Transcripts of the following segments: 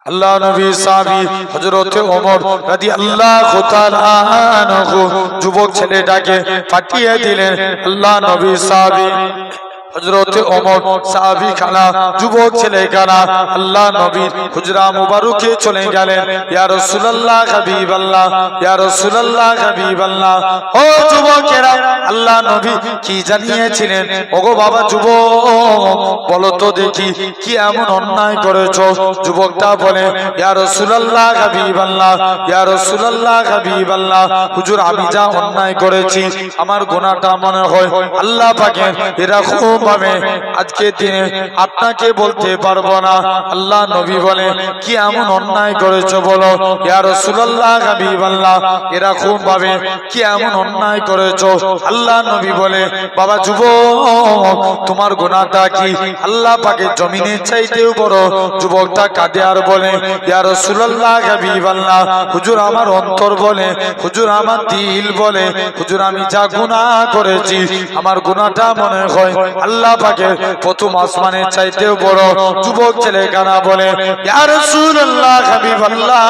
আল্লাহ নবী সাহাবী হযরত ওমর রাদিয়াল্লাহু তাআলা আনহু যুবক ছেলেটাকে পাঠিয়ে দিলেন। আল্লাহ নবী সাহাবী হযরত ওমর সাহাবী খানা যুবক ছেলে খানা আল্লাহ নবীর হুজরা মুবারকে চলে গেলেন। ইয়া রাসূলুল্লাহ হাবিবাল্লাহ, ইয়া রাসূলুল্লাহ হাবিবাল্লাহ। ও যুবকেরা, আল্লাহ নবী কি জানিয়েছিলেন? ওগো বাবা যুবক, বলো তো দেখি কি এমন অন্যায় করেছো? যুবকটা বলে, ইয়া রাসূলুল্লাহ হাবিবাল্লাহ, ইয়া রাসূলুল্লাহ হাবিবাল্লাহ, হুজুর আমি যা অন্যায় করেছি আমার গুনাহটা মনে হয় আল্লাহ পাকের এরকম ভাবে আজকে দিনে আপনাকে বলতে পারবো না। আল্লাহ নবী বলে, কি এমন অন্যায় করেছো বলো? ইয়া রাসূলুল্লাহ হাবিবাল্লাহ, এরকম ভাবে কি এমন অন্যায় করেছো? আল্লাহ নবী বলে, বাবা যুবক, তোমার গুনাহটা কি আল্লাহ পাকের জমিনের চাইতেও বড়? যুবকটা কাঁদে আর বলে, ইয়া রাসূলুল্লাহ হাবিবাল্লাহ, হুজুর আমার অন্তর বলে, হুজুর আমার দিল বলে, হুজুর আমি যা গুনাহ করেছি আমার গুনাহটা মনে হয় আল্লাহ পাকের প্রথম আসমানের চাইতেও বড়। যুবক ছেলে কানা বলে, ইয়া রাসূলুল্লাহ হাবিবাল্লাহ,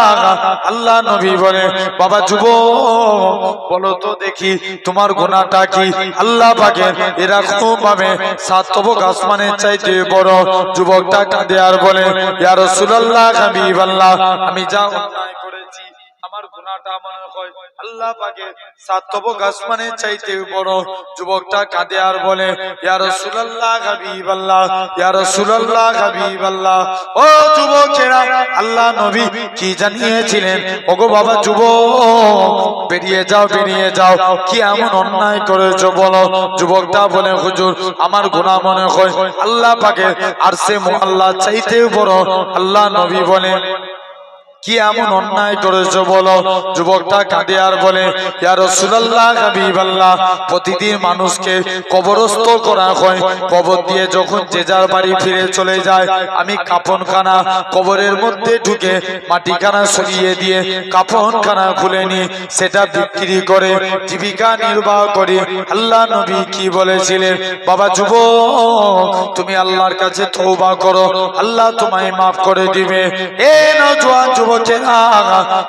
আল্লাহ নবী বলে, বাবা যুবক, বলো তো দেখি তোমার গুনাহটা কি আল্লাহ পাকের এরকম ভাবে সাত তবক আসমানের চাইতে বড়? যুবকটা কাঁদে আর বলে, ইয়া রাসূলুল্লাহ হাবিবাল্লাহ, আমি যা অন্যায় করেছি আমার গুনাহটা মনে হয় আল্লাহ পাকের সাত তবক আসমানের চাইতে বড়। যুবকটা কাঁদে আর বলে, ইয়া রাসূলুল্লাহ হাবিবাল্লাহ, ইয়া রাসূলুল্লাহ হাবিবাল্লাহ। ও যুবকেরা, আল্লাহ নবী কি জানিয়েছিলেন? ওগো বাবা যুবক, বেরিয়ে যাও, বেরিয়ে যাও, কি এমন অন্যায় করেছো বলো? যুবকটা বলে, হুজুর আমার গুনাহ মনে হয় আল্লাহ পাকের আরশে মুআল্লা চাইতেও বড়। আল্লাহ নবী বলে, কি এমন অন্যায় করেছো বলো? যুবকটা কাঁদে আর বলে, ইয়া রাসূলুল্লাহ হাবিবাল্লাহ, প্রতিদিন মানুষকে কবরস্থ করা হয়, কবর দিয়ে যখন যে যার বাড়ি ফিরে চলে যায় আমি কাফনখানা কবরের মধ্যে ঢুকে মাটিখানা সরিয়ে দিয়ে কাফনখানা খুলে নি, সেটা বিক্রি করে জীবিকা নির্বাহ করি। আল্লাহ নবী কি বলেছিলেন? বাবা যুবক, তুমি আল্লাহর কাছে তওবা করো, আল্লাহ তোমায় মাফ করে দিবে। এ নওজোয়ান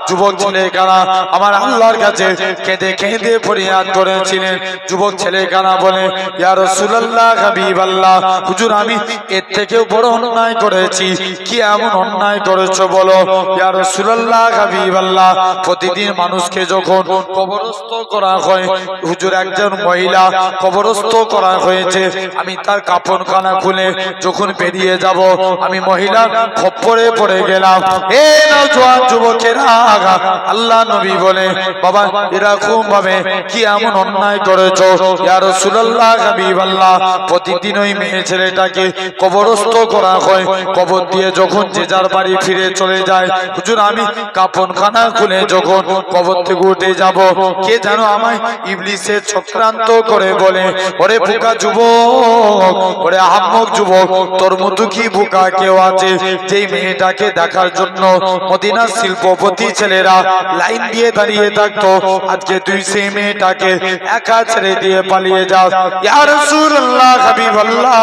যুবক ছেলেকারা আমার আল্লাহর কাছে কেঁদে কেঁদে ফরিয়াদ করেছিলেন। যুবক ছেলেকারা বলে, ইয়া রাসূলুল্লাহ হাবিবাল্লাহ, হুজুর আমি এর থেকেও বড় অন্যায় করেছি। কি এমন অন্যায় করেছো বলো? ইয়া রাসূলুল্লাহ হাবিবাল্লাহ, প্রতিদিন মানুষকে যখন কবরস্থ করা হয়, হুজুর একজন মহিলা কবরস্থ করা হয়েছে, আমি তার কাফনখানা খুলে যখন বেরিয়ে যাব আমি মহিলার খপ্পরে পড়ে গেলাম। এ নওজোয়ান যুবকেরা, আল্লাহ নবী বলে, বাবা এরকম ভাবে কি এমন অন্যায় করেছো? ইয়া রাসূলুল্লাহ হাবিবাল্লাহ, প্রতিদিন ওই মেয়ে ছেলেটাকে কবরস্থ করা হয়, কবর দিয়ে যখন যে যার বাড়ি ফিরে চলে যায়, হুজুর আমি কাফনখানা খুলে যখন কবর থেকে উঠে যাব, কে যেন আমায় ইবলিসে চক্রান্ত করে বলে, ওরে বোকা যুবক, ওরে আহম্মক যুবক, তোর মতো কি বোকা কেউ আছে যেই মেয়েটাকে দেখার জন্য মদিনার শিল্পপতি ছেলেরা লাইন দিয়ে দাঁড়িয়ে থাকতো, আজকে তুই সেই মেয়েটাকে একা ছেড়ে দিয়ে পালিয়ে যাও? ইয়া রাসূলুল্লাহ হাবিবাল্লাহ,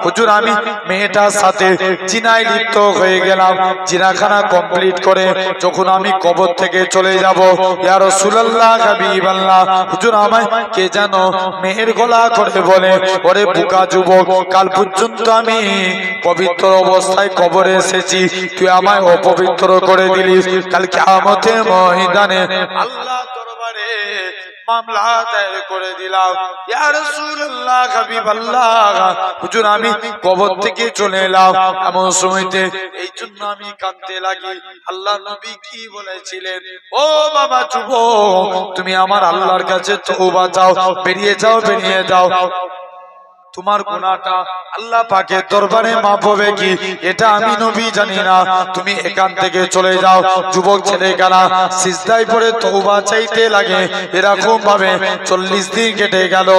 হুজুর আমি মেয়েটার সাথে জিনায় লিপ্ত হয়ে গেলাম, জিনাখানা কমপ্লিট করে যখন আমি কবর থেকে চলে যাব, ইয়া রাসূলুল্লাহ হাবিবাল্লাহ, হুজুর আমায় কে যেন মেয়ের গলা করে বলে, ওরে বোকা যুবক, কাল পর্যন্ত আমি পবিত্র অবস্থায় কবরে এসেছি, তুই আমায় অপবিত্র করে দিলি, কাল কিয়ামতের ময়দানে আল্লাহ দরবারে মামলা দায়ের করে দিলাম। ইয়া রাসূলুল্লাহ হাবিবাল্লাহ, হুজুর আমি কবর থেকে চলে এলাম এমন সময়তে এই জন্য আমি কাঁদতে লাগি। আল্লাহ নবী কি বলেছিলেন? ও বাবা যুবক, তুমি আমার আল্লাহর কাছে তওবা চাও, বেরিয়ে যাও, বেরিয়ে যাও। তোমার গুনাহটা আল্লাহ পাকের দরবারে মাফ হবে কি এটা আমি নবী জানি না। তুমি এখান থেকে চলে যাও। যুবক ছেলেরা সিজদায় পড়ে তওবা চাইতে লাগে। এরকম ভাবে 40 দিন কেটে গেল।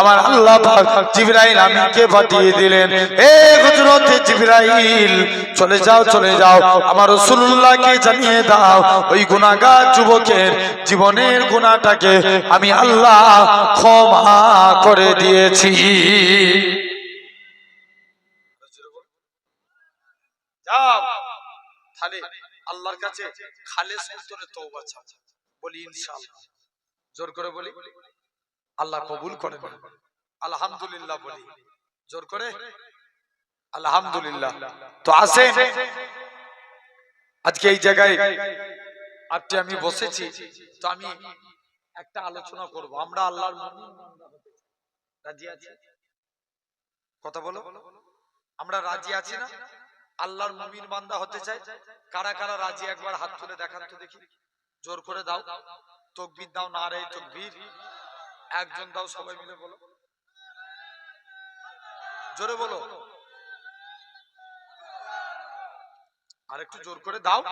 আমার আল্লাহ পাক জিবরাইল আমিনকে পাঠিয়ে দিলেন, হে হযরত জিবরাইল চলে যাও চলে যাও, আমার রাসূলুল্লাহকে জানিয়ে দাও ওই গুনাহগার যুবকের জীবনের গুনাহটাকে আমি আল্লাহ ক্ষমা করে দিয়েছি। যাও তাহলে আল্লাহর কাছে খালেস অন্তরে তওবা চাও, বলি ইনশাআল্লাহ। জোর করে বলি আল্লাহ কবুল করেন। আলহামদুলিল্লাহ বলি জোর করে আলহামদুলিল্লাহ। তো আসেন আজকে এই জায়গায় আপনি আমি বসেছি, তো আমি একটা আলোচনা করব। আমরা আল্লাহর মুমিন বান্দা হতে রাজি আছি? কথা বলো, আমরা রাজি আছি না? আল্লাহর মুমিন বান্দা হতে চাই। কারা কারা রাজি একবার হাত তুলে দেখান তো দেখি। জোর করে দাও, তাকবীর দাও, নারে তাকবীর। একজন দাও, সবাই মিলে বলো, জোরে বলো, আর একটু জোর করে দাও।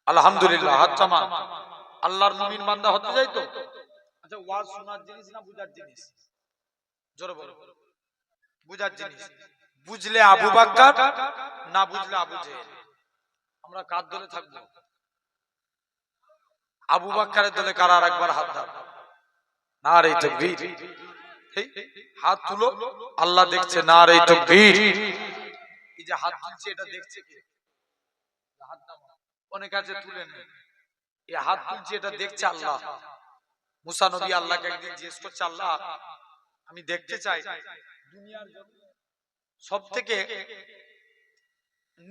আলহামদুলিল্লাহ, হাত থামা। আল্লাহর মুমিন বান্দা হতে চাই তো? আচ্ছা, ওয়াজ শোনার জিনিস না বুঝার জিনিস? জোরে বলো, বুঝার জিনিস। বুঝলে আবু বকর, না বুঝলে আবু জেহেল। আমরা কার দলে থাকবো? আবু বকরের দলে কারা? আর একবার হাত দাও, নারে তাকবীর। হাত তুলো, আল্লাহ দেখছে, নারে তাকবীর। এই যে হাত তুলছে এটা দেখছে কে? হাত দাও, অনেক আছে তুলে নেই। এই হাত তুলছে এটা দেখছে আল্লাহ। মুসা নবী আল্লাহকে একদিন জিজ্ঞেস করছে, আল্লাহ আমি দেখতে চাই দুনিয়ার সবথেকে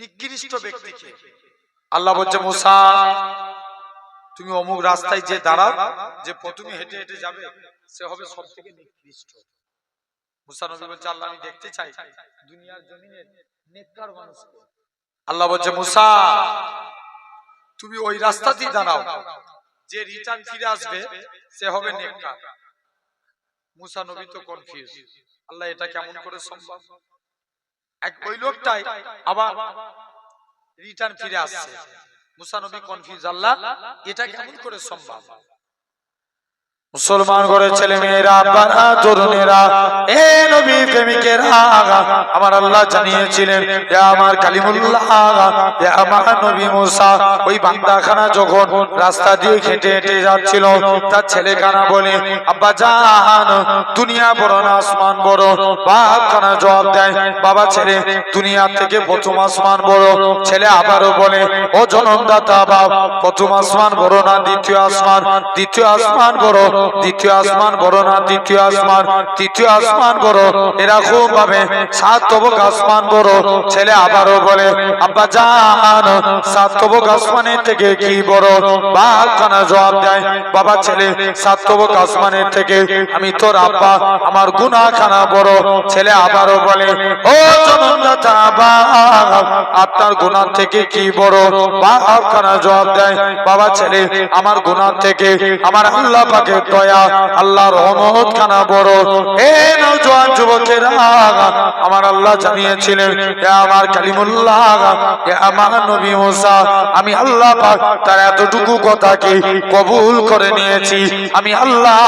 নিকৃষ্ট ব্যক্তিকে। আল্লাহ বলছে, মুসা তুমি অমুক রাস্তায় যে দাঁড়াও, যে প্রথমে হেঁটে হেঁটে যাবে সে হবে সবথেকে নিকৃষ্ট। মুসা নবী বলছে, আল্লাহ আমি দেখতে চাই দুনিয়ার জমিনের নেককার মানুষকে। আল্লাহ বলছে, মুসা তুমি ওই রাস্তাতেই দাঁড়াও, যে রিটার্ন ফিরে আসবে সে হবে নেককার। মুসা নবী তো কনফিউজ, আল্লাহ এটা কেমন করে সম্ভব? এক ওই লোকটাই আবার রিটার্ন ফিরে আসছে। মুসা নবী কনফিউজ, আল্লাহ এটা কেমন করে সম্ভব? মুসলমান করে ছেলে মেয়েরা, আব্বারা, তরুণেরা, এ নবী প্রেমিকেরা, আমার আল্লাহ জানিয়েছিলেন, এ আমার কালিমুল্লাহ, এ আমার নবী মুসা ওই বান্দাখানা যখন রাস্তা দিয়ে হেঁটে হেঁটে যাচ্ছিল, তার ছেলেখানা বলে, আব্বা জান দুনিয়া বড় না আসমান বড়? বাপখানা জবাব দেয়, বাবা ছেলে দুনিয়া থেকে প্রথম আসমান বড়। ছেলে আবারও বলে, ও জনমদাতা বাপ, প্রথম আসমান বড় না দ্বিতীয় আসমান? দ্বিতীয় আসমান বড়। দ্বিতীয় আসমান বড় না তৃতীয় আসমান? তৃতীয় আসমান বড়। এরকম ভাবে 7 তবক আসমান বড়। ছেলে আবারও বলে, আব্বা জান 7 তবক আসমানের থেকে কি বড়? বাপ খানা জবাব দেয়, বাবা ছেলে 7 তবক আসমানের থেকে আমি তোর আব্বা, আমার গুনাহ খানা বড়। ছেলে আবারও বলে, ও জনমদাতা বাপ, আপনার গুনাহ থেকে কি বড়? বাপ খানা জবাব দেয়, বাবা ছেলে আমার গুনাহ থেকে আমার আল্লাহ পাকের দয়া, আল্লাহর রহমত খানা বড়। হে নওজোয়ান যুবকেরা, আমার আল্লাহ জানিয়েছিলেন, হে আমার কালিমুল্লাহ, হে আমার নবী মুসা, আমি আল্লাহ পাক তার এতটুকু কথাকে কবুল করে নিয়েছি। আমি আল্লাহ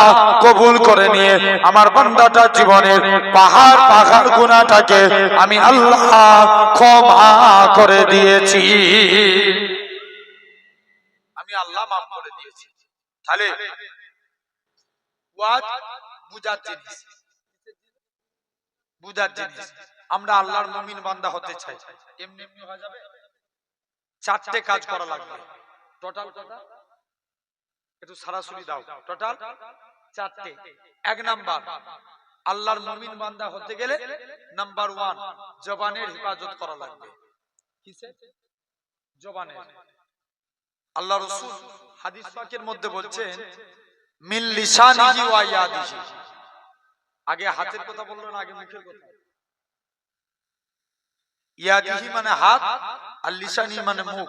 কবুল করে নিয়ে আমার বান্দাটার জীবনের পাহাড় পাহাড় গুনাহটাকে আমি আল্লাহ ক্ষমা করে দিয়েছি। আমি আল্লাহ মাফ করে দিয়েছি। তাহলে ওয়াজ বুঝার জিনিস, বুঝার জিনিস। আমরা আল্লাহর মুমিন বান্দা হতে চাই, এমনি এমনি হয়ে যাবে? 4টে কাজ করা লাগবে। টোটাল একটু সরাসরি দাও, টোটাল 4টে। 1 নাম্বার, আল্লাহর মুমিন বান্দা হতে গেলে নাম্বার 1 জবানের হেফাজত করা লাগবে। কিসে? জবানের। আল্লাহ রাসূল হাদিস পাকের মধ্যে বলছেন, মিন লিসানিহি ওয়া ইয়াদিহি। আগে হাতের কথা বললো না, আগে মুখের কথা। ইয়াদিহি মানে হাত, আর লিসানি মানে মুখ।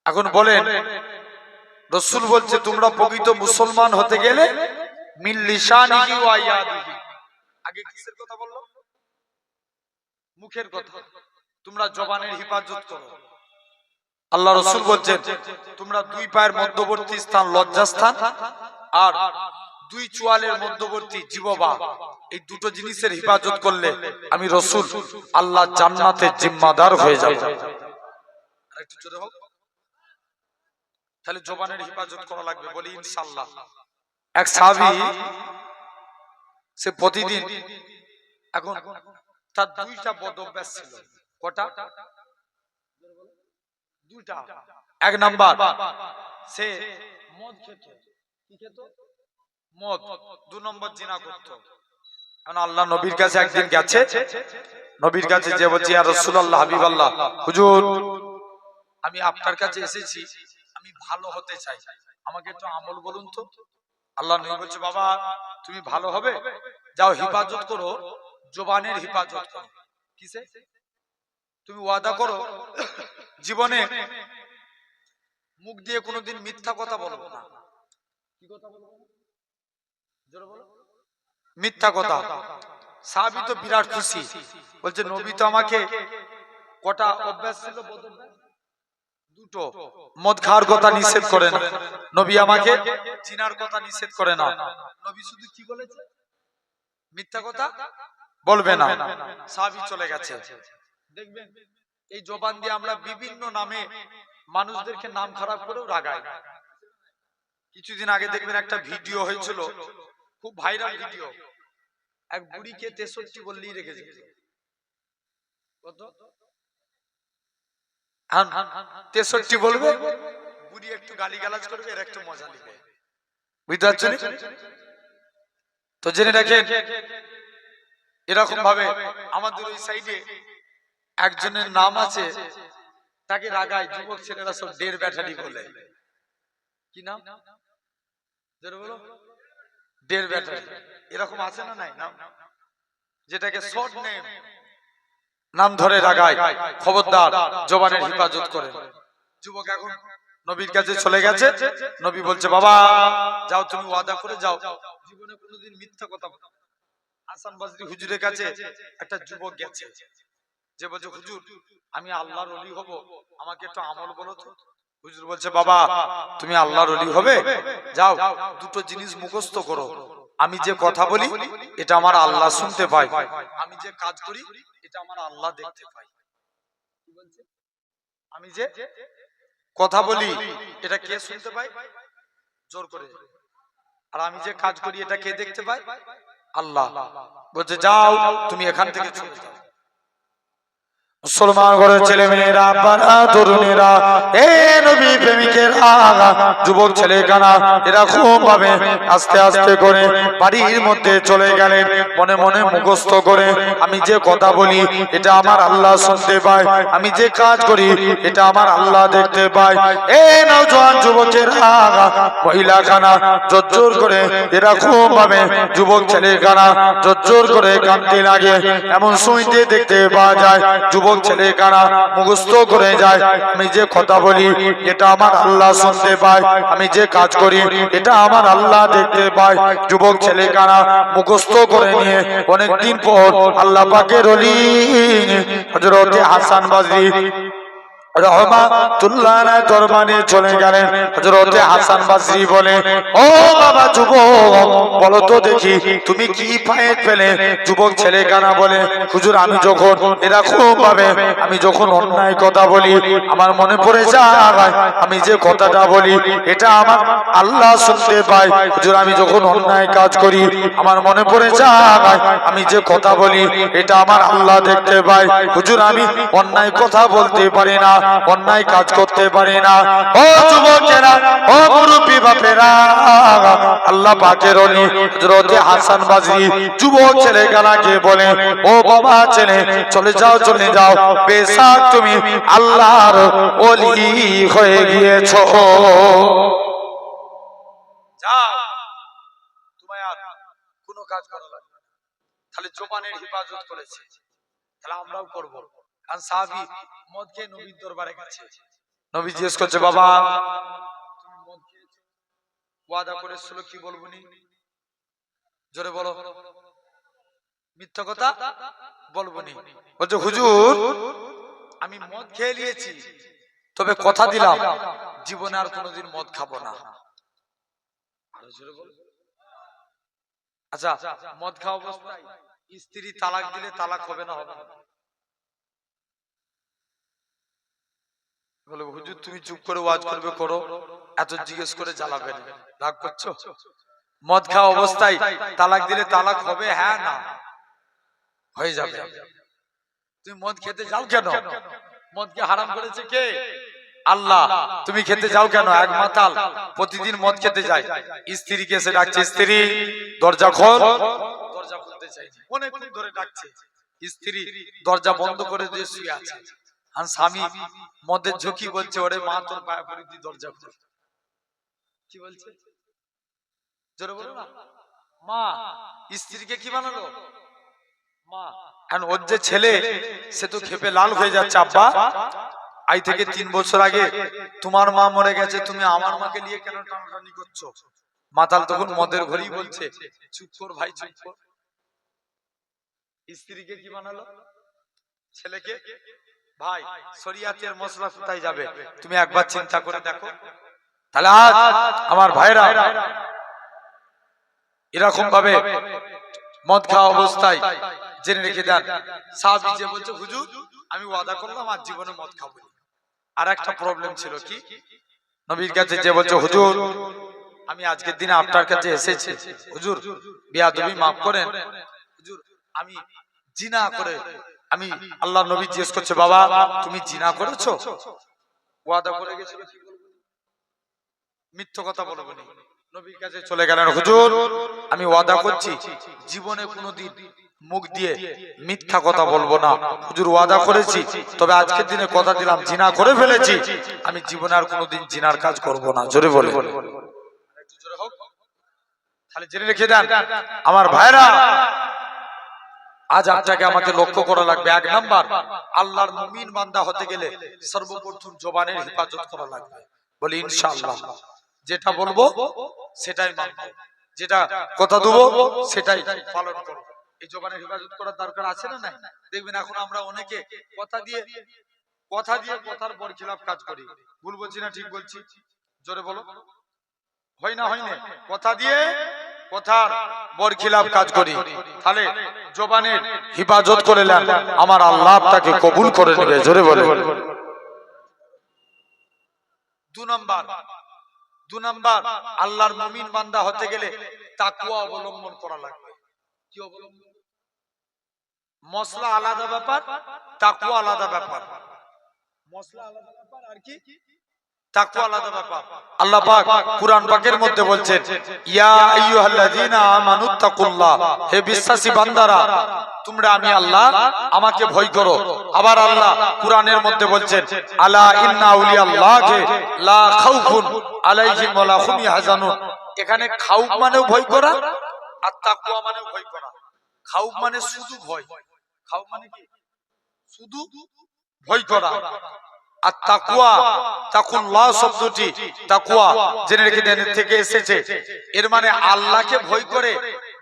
এখন বলেন, রাসূল বলছে তোমরা প্রকৃত মুসলমান হতে গেলে মিন লিসানিহি ওয়া ইয়াদিহি। আগে কিসের কথা বললো? মুখের কথা। তোমরা জবানের হিফাজত করো। আল্লাহ রাসূল বলছেন তোমরা দুই পায়ের মধ্যবর্তী স্থান লজ্জাস্থান আর দুই চোয়ালের মধ্যবর্তী জিহ্বা, এই দুটো জিনিসের হিফাজত করলে আমি রাসূল আল্লাহ জান্নাতের জিম্মাদার হয়ে যাব। আরেকটু জোরে হোক। তাহলে জবানের হিফাজত করা লাগবে, বলি ইনশাআল্লাহ। এক সাহাবী, সে প্রতিদিন, এখন তার দুইটা বদ অভ্যাস ছিল। কটা? দুইটা। এক নাম্বার, সে মদ খেত। কি খেত? মদ। দুই নম্বর জিনা করত। এখন আল্লাহ নবীর কাছে একদিন গেছে, নবীর কাছে যে বলছে ইয়া রাসূলুল্লাহ, হাবিবাল্লাহ, হুজুর আমি আপনার কাছে এসেছি, আমি ভালো হতে চাই, আমাকে একটু আমল বলুন তো। আল্লাহ নবী বলছে বাবা তুমি ভালো হবে, যাও হিফাজত করো, জবানের হিফাজত করো। কিসে? তুমি ওয়াদা করো জীবনে মুখ দিয়ে কোনোদিন মিথ্যা কথা বলবো না। কি কথা বলবো? জোরে বলো। মিথ্যা কথা। সাহাবী তো বিরাট খুশি, বলছে নবী তো আমাকে কটা অভ্যাস ছিল? দুটো। মদ খাওয়ার কথা নিষেধ করে না, নবী আমাকে জিনার কথা নিষেধ করে না, নবী শুধু কি বলেছে? মিথ্যা কথা বলবে না। সাহাবী চলে গেছে। দেখবেন এই জবান দিয়ে আমরা বিভিন্ন নামে মানুষদেরকে নাম খারাপ করেও রাগাই। কিছুদিন আগে দেখবেন একটা ভিডিও হয়েছিল, খুব ভাইরাল ভিডিও, এক বুড়িকে 63 বললেই রেখেছে। কত? 63 বলবে, বুড়ি একটু গালিগালাজ করবে, এর একটু মজা নিবে। বুঝতে পারছেন? তো জেনে রাখেন এরকম ভাবে আমাদের ওই সাইডে একজনের নাম আছে, তাকে রাগায় যুবক ছেলেরা সব ডের ব্যাটারি বলে। কি নাম? জোরে বলো। ডের ব্যাটারি। এরকম আছে না? নাই নাম, যেটাকে শর্ট নেম নাম ধরে রাগায়। খবরদার জবানের হিফাজত করে। যুবক এখন নবীর কাছে চলে গেছে, নবী বলছে বাবা যাও তুমি ওয়াদা করে যাও, জীবনে কোনোদিন মিথ্যা কথা বলবে না। হাসান বসরি হুজুরের কাছে একটা যুবক গেছে, যে বলছে হুজুর আমি আল্লাহর ওলি হব, আমাকে একটু আমল বলো তো। হুজুর বলছে বাবা তুমি আল্লাহর ওলি হবে, যাও দুটো জিনিস মুখস্থ করো, আমি যে কথা বলি এটা আমার আল্লাহ শুনতে পায়, আমি যে কাজ করি এটা আমার আল্লাহ দেখতে পায়। কি বলছে? আমি যে কথা বলি এটা কে শুনতে পায়? জোর করে। আর আমি যে কাজ করি এটা কে দেখতে পায়? আল্লাহ। বলছে যাও তুমি এখান থেকে চলে যাও। মুসলমান ঘরের ছেলে মেয়েরা, আব্বারা, তরুণেরা, এ নবী প্রেমিকেরা, যুবক ছেলে কানা, এরকম ভাবে আস্তে আস্তে করে বাড়ির মধ্যে চলে গেলেন, মনে মনে মুখস্থ করে আমি যে কথা বলি এটা আমার আল্লাহ শুনতে পায়, আমি যে কাজ করি এটা আমার আল্লাহ দেখতে পায়। এ নওজোয়ান যুবকেরা, মহিলা খানা জোর করে এরকম ভাবে যুবক ছেলে কানা জোর করে কাঁদতে লাগে। এমন শুনতে দেখতে পাওয়া যায় যুবক ছেলে কানা মুখস্থ করে যায়, আমি যে কথা বলি এটা আমার আল্লাহ শুনতে পায়, আমি যে কাজ করি এটা আমার আল্লাহ দেখতে পায়। যুবক ছেলে কানা মুখস্থ করে নিয়ে অনেকদিন পর আল্লাহ পাকের ওলি হযরত হাসান বসরি রহমাতুল্লাহ আলাইহি দরবারে চলে গেলেন। হযরত হাসান বসরি বলে ও বাবা যুবক বলো তো দেখি তুমি কি পায়ে পেলে? যুবক ছেলে কানা বলে হুজুর আমি যখন এরকম ভাবে আমি যখন অন্যায় কথা বলি আমার মনে পড়ে যায় আমি যে কথাটা বলি এটা আমার আল্লাহ শুনতে পায়। হুজুর আমি যখন অন্যায় কাজ করি আমার মনে পড়ে যায় আমি যে কথা বলি এটা আমার আল্লাহ দেখতে পায়। হুজুর আমি অন্যায় কথা বলতে পারি না, অন্যায় কাজ করতে পারি না। ও যুবকেরা, ও মুরব্বি বাপেরা, আল্লাহ পাকের ওলি হযরত হাসান বসরি যুবক ছেলে কানাকে বলে ও বাবা ছেলে চলে যাও চলে যাও, বেশক তুমি আল্লাহর ওলি হয়ে গিয়েছো। যাও তোমায় আর কোনো কাজ করা লাগবে না। তাহলে জবানের হিফাজত করেছে, তাহলে আমরাও করব। কারণ সাহাবী মদ খেয়ে নবীর দরবারে গেছে, নবী জিজ্ঞেস করছে, বাবা তুমি মদ খেয়েছো, ওয়াদা করেছিল কি বলবো নি? জোরে বলো, মিথ্যা কথা বলবো নি। বলছে, হুজুর আমি মদ খেয়ে নিয়েছি, তবে কথা দিলাম জীবনে আর কোনোদিন মদ খাবো না। আচ্ছা, মদ খাওয়া অবস্থায় স্ত্রী তালাক দিলে তালাক হবে না? হবে না? বলে, হুজুর তুমি চুপ করে ওয়াজ করবে করো, এত জিজ্ঞেস করে জ্বালাবে না, রাগ করছো? মদ খাওয়া অবস্থায় তালাক দিলে তালাক হবে? হ্যাঁ না হয়ে যাবে। তুমি মদ খেতে যাও কেন? মদকে হারাম করেছে কে? আল্লাহ। তুমি খেতে যাও কেন? এক মাতাল প্রতিদিন মদ খেতে যায়, স্ত্রীকে এসে ডাকছে, স্ত্রী দরজা খোল, দরজা খুলতে চাইছে, অনেকক্ষণ ধরে ডাকছে, স্ত্রী দরজা বন্ধ করে দিয়ে শুয়ে আছে, আর স্বামী মদের ঝুঁকি বলছে, ওরে মা তোর পায়ে পড়ে দি, দরজা খোল। কি বলছে? জোরে বলো না। মা স্ত্রীকে কি বানালো? মা। এখন ওর যে ছেলে, সে তো খেপে লাল হয়ে যাচ্ছে, আব্বা আজ থেকে 3 বছর আগে তোমার মা মরে গেছে, তুমি আমার মাকে নিয়ে কেন টানাটানি করছো? মাতাল তখন মদের ঘড়ি বলছে, চুপ কর ভাই, চুপ কর। স্ত্রীকে কি বানালো? ছেলেকে। ভাই শরিয়াতের মশলা কোথায় যাবে তুমি একবার চিন্তা করে দেখো। তাহলে আজ আমার ভাইরা এরকম ভাবে মদ খাওয়া অবস্থায় জেনে রেখে দেন, সাহাবী যে বলছে, হুজুর আমি ওয়াদা করলাম আর জীবনে মদ খাবো না। আর একটা প্রবলেম ছিল কি? নবীর কাছে যে বলছে, হুজুর আমি আজকের দিনে আপনার কাছে এসেছি, হুজুর বেয়াদবি মাফ করেন, হুজুর আমি জিনা করে, আমি আল্লাহ। নবী জিজ্ঞেস করছে, বাবা তুমি জিনা করেছো? ওয়াদা করে গেছিল, মিথ্যা কথা বলবো না। নবীর কাছে চলে গেলেন, হুজুর আমি ওয়াদা করছি জীবনে কোনোদিন মুখ দিয়ে মিথ্যা কথা বলবো না, হুজুর ওয়াদা করেছি, তবে আজকের দিনে কথা দিলাম জিনা করে ফেলেছি, আমি জীবনে আর কোনোদিন জিনার কাজ করব না। জোরে বলে, তাহলে জেনে রেখে দেন আমার ভাইরা, আজ আপনাকে আমাকে লক্ষ্য করা লাগবে। 1 নাম্বার, আল্লাহর মুমিন বান্দা হতে গেলে সর্বপ্রথম জবানের হেফাজত করা লাগবে। বলি ইনশাআল্লাহ। যেটা বলবো সেটাই মানবো, যেটা কথা দেবো সেটাই পালন করব। এই জবানের হেফাজত করার দরকার আছে না নাই? দেখবেন এখন আমরা অনেকে কথা দিয়ে কথার বরখিলাফ কাজ করি। ভুল বলছি না ঠিক বলছি? জোরে বলো। হয় না হয় না? কথা দিয়ে কথার বরখিলাফ কাজ করি। তাহলে জবানের হেফাজত করে নেন, আমার আল্লাহ তাকে কবুল করে নেবে। জোরে বলে। 2 নাম্বার আল্লাহর মুমিন বান্দা হতে গেলে তাকওয়া অবলম্বন করা লাগবে। কি অবলম্বন? মশলা আলাদা ব্যাপার, তাকওয়া আলাদা ব্যাপার। মশলা আলাদা ব্যাপার আর কি তাকওয়া আলাদা ব্যাপার। আল্লাহ পাক কুরআন পাকের মধ্যে বলছেন, ইয়া আইয়ুহাল্লাযীনা আমানুত্তাকুল্লাহ, হে বিশ্বাসী বান্দারা তোমরা আমি আল্লাহ আমাকে ভয় করো। আবার আল্লাহ কুরআনের মধ্যে বলছেন, আলা ইন্না আউলিয়াল্লাহি লা খাউফুন আলাইহিম ওয়া লা হুম ইয়াহজানুন। এখানে খাউফ মানেও ভয় করা, আর তাকওয়া মানেও ভয় করা। খাউফ মানে শুধু ভয়, খাউফ মানে কি? শুধু ভয় করা। আর তাকওয়া, তাকুল্লাহ শব্দটি তাকওয়া জেনে রেখে দেন থেকে এসেছে। এর মানে আল্লাহকে ভয় করে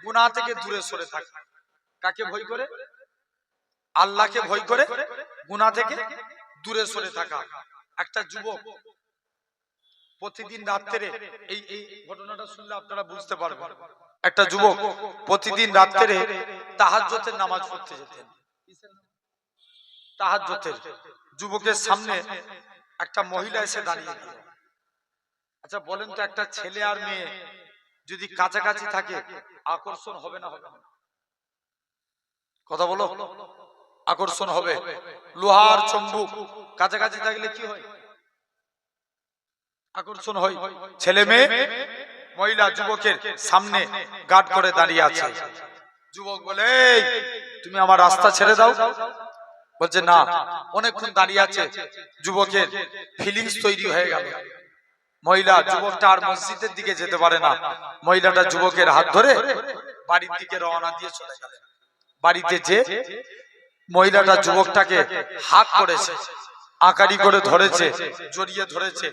গুনাহ থেকে দূরে সরে থাকা। কাকে ভয় করে? আল্লাহকে ভয় করে গুনাহ থেকে দূরে সরে থাকা। একটা যুবক প্রতিদিন রাত্রে, এই ঘটনাটা শুনলে আপনারা বুঝতে পারবেন। একটা যুবক প্রতিদিন রাত্রে তাহাজ্জুদের নামাজ পড়তে যেতেন। তাহাজ্জুদের যুবকের সামনে একটা মহিলা এসে দাঁড়িয়ে গেল। আচ্ছা বলেন তো, একটা ছেলে আর মেয়ে যদি কাছাকাছি থাকে আকর্ষণ হবে না হবে না? কথা বলো। আকর্ষণ হবে। লোহার চুম্বক কাছাকাছি থাকলে কি হয়? আকর্ষণ হয়। ছেলে মেয়ে, মহিলা যুবকের সামনে গার্ড করে দাঁড়িয়ে আছে। যুবক বলে, এই তুমি আমার রাস্তা ছেড়ে দাও। বলছে না, অনেকক্ষণ দাঁড়িয়ে আছে। যুবকের ফিলিংস তৈরি হয়ে গেল। মহিলা যুবকটা আর মসজিদের দিকে যেতে পারে না। মহিলাটা যুবকের হাত ধরে বাড়ির দিকে রওনা দিয়ে চলে গেলেন। বাড়িতে যে মহিলাটা যুবকটাকে হাত করেছে, আকারি করে ধরেছে, জড়িয়ে ধরেছে।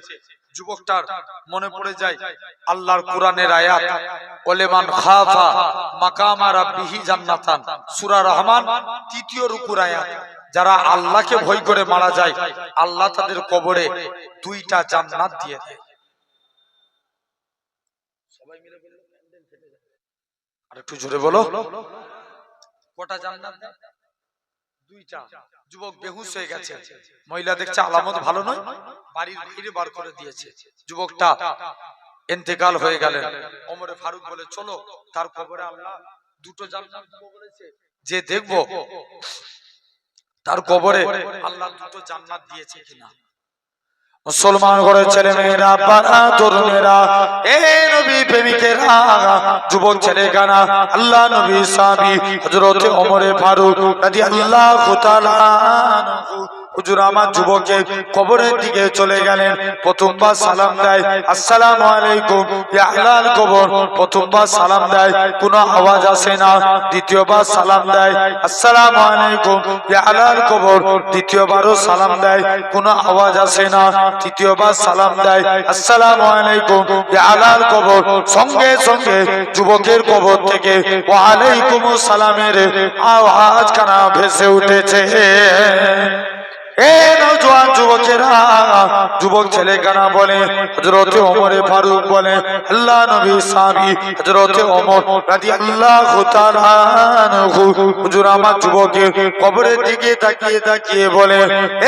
যুবকটার মনে পড়ে যায় আল্লাহর কোরআনের আয়াত, ওলেমান খাফা মাকামা রাব্বিহি জান্নাতান, সূরা রহমান ৩য় রুকুর আয়াত। যারা আল্লাহকে ভয় করে মারা যায়, আল্লাহ তাদের কবরে 2টা জান্নাত দিয়ে দেয়। সবাই মিলে বলো, আর একটু জোরে বলো, কটা জান্নাত দেয়? 2টা। যুবক বেহুশ হয়ে গেছে, মহিলা দেখছে আলামত ভালো নয়, বাড়ির বাইরে বার করে দিয়েছে। যুবকটা ইন্তেকাল হয়ে গেলেন। ওমরে ফারুক বলে, চলো তার কবরে আল্লাহ 2টো জান্নাত দেব বলেছে, যে দেখবো তার কবরে আল্লাহ 2টো জান্নাত দিয়েছে কিনা। মুসলমান ঘরের ছেলে মেয়েরা, বাবা তরুণেরা, এ নবী প্রেমিকেরা, যুবক ছেলে গানা, আল্লাহ নবী সাহাবী হযরত ওমরে ফারুক রাদিয়াল্লাহু তাআলা আনহু হুজুর আমার যুবকের কবরের দিকে চলে গেলেন। প্রথমবার সালাম দেয়, আসসালামু আলাইকুম, ইয়া আহলাল কবর। প্রথমবার সালাম দেয়, কোনো আওয়াজ আসে না। দ্বিতীয়বার সালাম দেয়, আসসালামু আলাইকুম, ইয়া আহলাল কবর। দ্বিতীয়বারও সালাম দেয়, কোনো আওয়াজ আসে না। তৃতীয়বার সালাম দেয়, আসসালামু আলাইকুম, ইয়া আহলাল কবর। সঙ্গে সঙ্গে যুবকের কবর থেকে ওয়া আলাইকুমুস সালামের আওয়াজ কানা ভেসে উঠেছে। নওজোয়ান যুবকেরা, যুবক ছেলে কানা বলে, হযরত ওমরে ফারুক বলে, আল্লাহ নবী সাহাবী হযরত ওমর রাদিয়াল্লাহু তাআলা আনহু হুজুর আমার যুবকের কবরের দিকে তাকিয়ে তাকিয়ে বলে,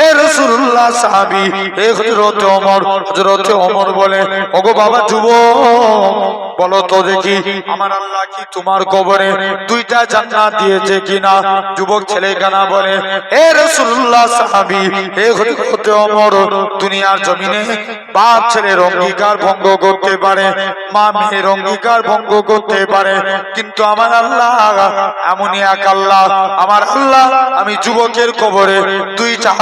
এ রাসূলুল্লাহ সাহাবী, এ হযরত ওমর। হযরত ওমর বলে, ওগো বাবা যুবক, বলো তো দেখি আমার আল্লাহ কি তোমার কবরে 2টা জান্নাত দিয়েছে কিনা? যুবক ছেলে কানা বলে, এ রাসূলুল্লাহ সাহাবী, হে হযরত ওমর, দুনিয়ার জমিনে বাপ ছেলের অঙ্গীকার ভঙ্গ করতে পারে, মা মেয়ের অঙ্গীকার ভঙ্গ করতে পারে, কিন্তু আমার আল্লাহ এমনই এক আল্লাহ, আমার আল্লাহ আমি যুবকের কবরে 2টা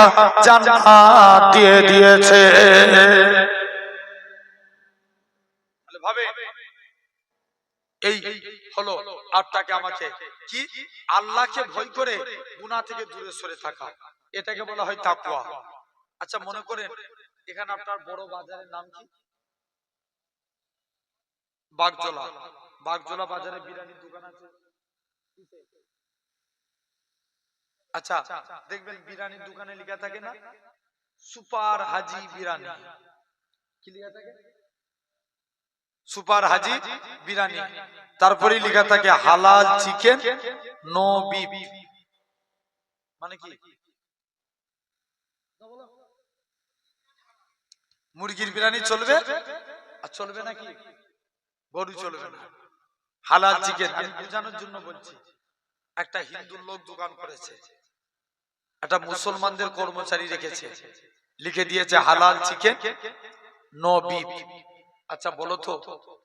জান্নাত দিয়ে দিয়েছে। ভাবে এই হলো আপনাকে আমাকে কি আল্লাহকে ভয় করে গুনাহ থেকে দূরে সরে থাকা, এটাকে বলা হয় তাকওয়া। আচ্ছা মনে করেন এখানে আপনার বড় বাজারের নাম কি? বাগজোলা। বাগজোলা বাজারে বিরিয়ানির দোকান আছে। আচ্ছা দেখবেন বিরিয়ানির দোকানে লেখা থাকে না সুপার হাজি বিরিয়ানি, কি লেখা থাকে? সুপার হাজি বিরিয়ানি। তারপরে লেখা থাকে হালাল চিকেন নো বিফ। মানে কি? মুরগির বিরিয়ানি চলবে আর চলবে নাকি গরু চলবে না। হালাল চিকেন আমি বোঝানোর জন্য বলছি। একটা হিন্দু লোক দোকান করেছে, একটা মুসলমানদের কর্মচারী রেখেছে, লিখে দিয়েছে হালাল চিকেন নো বিফ। আচ্ছা বলো তো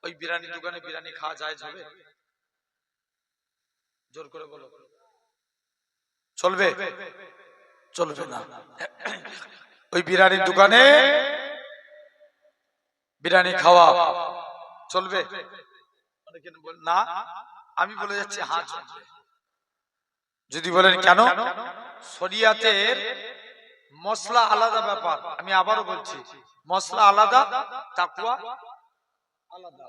ওই বিরিয়ানি দোকানে বিরিয়ানি খাওয়া যায় যাবে? জোর করে বলো, চলবে? চলবে না। ওই বিরিয়ানির দোকানে বিরিয়ানি খাওয়া চলবে না? আমি বলে যাচ্ছি হ্যাঁ চলবে। যদি বলেন কেন? শরিয়াতের মশলা আলাদা ব্যাপার, আমি আবারও বলছি মশলা আলাদা, তাকওয়া আলাদা।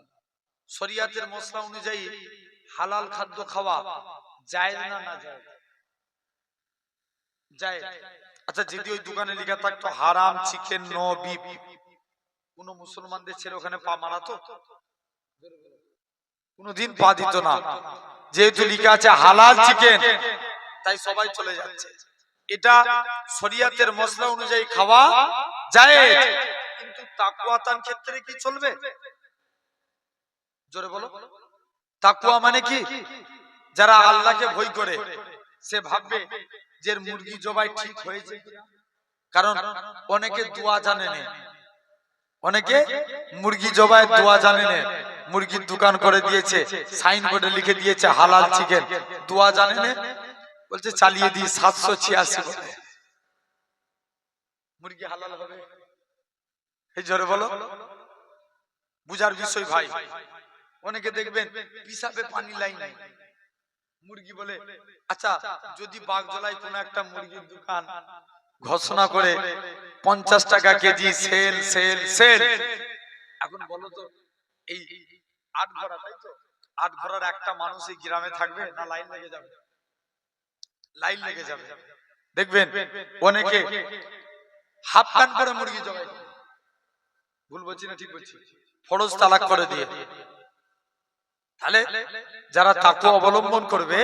শরিয়াতের মশলা অনুযায়ী হালাল খাদ্য খাওয়া জায়েজ না না জায়েজ? জায়েজ। আচ্ছা যদি ওই দোকানে লেখা থাকতো হারাম চিকেন নো বিফ, কোন মুসলমানদের ছেলে ওখানে পা মারাতো? কোনদিন পা দিত না। যেহেতু লেখা আছে হালাল চিকেন, তাই সবাই চলে যাচ্ছে। এটা শরিয়াতের মশলা অনুযায়ী খাওয়া জায়েজ, কিন্তু তাকওয়াতান ক্ষেত্রে কি চলবে? জোরে বলো। তাকওয়া মানে কি? যারা আল্লাহকে ভয় করে সে ভাববে যে মুরগি জবাই ঠিক হয়েছে, কারণ অনেকে দোয়া জানে না, অনেকে মুরগি জবাই দোয়া জানে না। মুরগির দোকান করে দিয়েছে, সাইনবোর্ডে লিখে দিয়েছে হালাল চিকেন, দোয়া জানে না, বলছে চালিয়ে দিই 786 বলে মুরগি হালাল হবে। এই জোরে বলো। বুঝার বিষয় ভাই। অনেকে দেখবেন পিসাবে পানি লাইন নাই, মুরগি বলে। আচ্ছা যদি বাগজোলায় কোন একটা মুরগির দোকান ঘোষণা করে 50 টাকা কেজি সেল সেল সেল। এখন বলো তো এই 8 ঘোড়া, তাই তো 8 ঘোড়ার একটা মানুষ এই গ্রামে থাকবে না লাইন লেগে যাবে? লাইন লেগে যাবে। দেখবেন অনেকে হাফ কান করে মুরগি জবাই করে। ভুল বলছি না ঠিক বলছি? ফরজ তালাক করে দিয়ে। তাহলে যারা তাকওয়া অবলম্বন করবে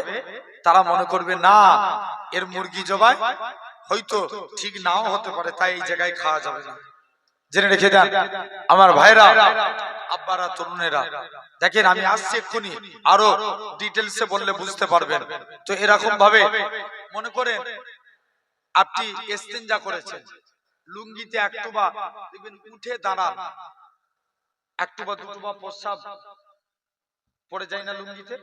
তারা মনে করবে না এর মুরগি জবাই হয়তো ঠিক নাও হতে পারে, তাই এই জায়গায় খাওয়া যাবে না। জেনে রেখে দেন আমার ভাইরা, আব্বারা, তরুণেরা, দেখেন আমি আসছি এক্ষুনি, আরো ডিটেলসে বললে বুঝতে পারবেন। তো এরকম ভাবে মনে করেন আপনি ইস্তেঞ্জা করেছেন, লুঙ্গিতে একটু বা দেখবেন উঠে দাঁড়ান, একটু বা দুটো বা প্রস্রাব পড়ে যায় না লুঙ্গিতে?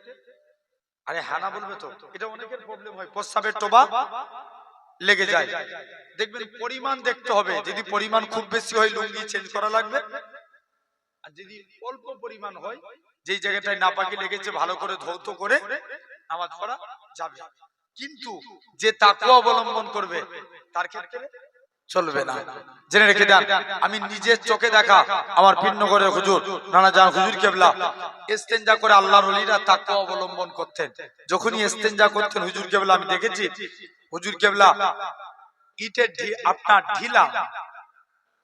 আরে হ্যাঁ না বলবে তো? এটা অনেকের প্রবলেম হয়, প্রস্রাবের টোবা লেগে যায়। দেখবেন পরিমাণ দেখতে হবে, যদি পরিমাণ খুব বেশি হয় লুঙ্গি চেঞ্জ করা লাগবে, আর যদি অল্প পরিমাণ হয় যেই জায়গাটায় নাপাকি লেগেছে ভালো করে ধৌত করে নামাজ পড়া যাবে। কিন্তু যে তাকওয়া অবলম্বন করবে তার ক্ষেত্রে চলবে না। জেনে রেখে দেন আমি নিজের চোখে দেখা আমার পীরনগরের হুজুর নানা জান হুজুর কেবলা ইস্তেঞ্জা করে আল্লাহর ওলিরা তাকওয়া অবলম্বন করতেন। যখনই ইস্তেঞ্জা করতেন হুজুর কেবলা আমি দেখেছি হুজুর কেবলা ইটের আপনার ঢিলা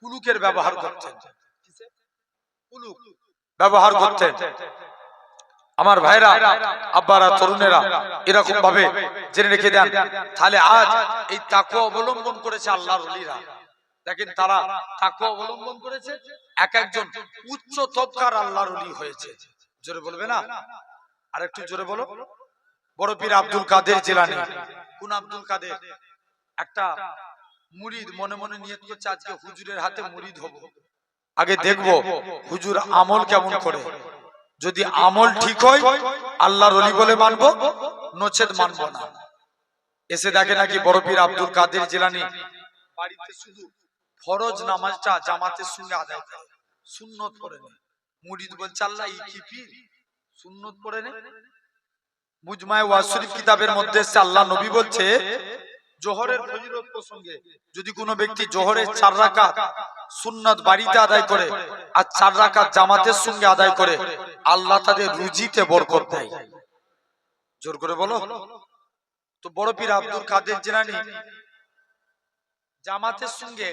কুলুকের ব্যবহার করতেন, কুলুক ব্যবহার করতেন। আমার ভাইরা, আব্বারা, তরুণেরা, এরকম ভাবে জেনে রেখে দেন। তাহলে আজ এই তাকওয়া অবলম্বন করেছে আল্লাহর ওলিরা। দেখেন তারা তাকওয়া অবলম্বন করেছে, এক একজন উচ্চ তবকার আল্লাহর ওলি হয়েছে। জোরে বলবে না? আর একটু জোরে বলো। বড় পীর আব্দুল কাদের জিলানী। কোন আব্দুল কাদের? একটা মুরিদ মনে মনে নিয়ত করছে আজকে হুজুরের হাতে মুরিদ হব, আগে দেখবো হুজুর আমল কেমন করে। যদি আমল ঠিক হয় আল্লাহর ওলি বলে মানবো, নচেত মানবো না। এসে দেখে নাকি বড় পীর আব্দুল কাদের জিলানী বাড়িতে শুধু ফরজ নামাজটা জামাতের সঙ্গে আদায় করে, সুন্নত পড়ে নেয়। মুরিদ বলছে আল্লাহ এই কি পীর সুন্নত পড়ে নেয়? মুজমায়ে ওয়াজ শরীফ কিতাবের মধ্যে এসে আল্লাহ নবী বলছে জোহরের ফজিলত প্রসঙ্গে যদি কোনো ব্যক্তি জোহরের 4 রাকাত সুন্নাত বাড়িতে আদায় করে আর 4 রাকাত জামাতের সঙ্গে আদায় করে, আল্লাহ তাদের রুজিতে বরকত দেয়। জোর করে বলো। তো বড় পীর আব্দুল কাদের জিলানী জামাতের সঙ্গে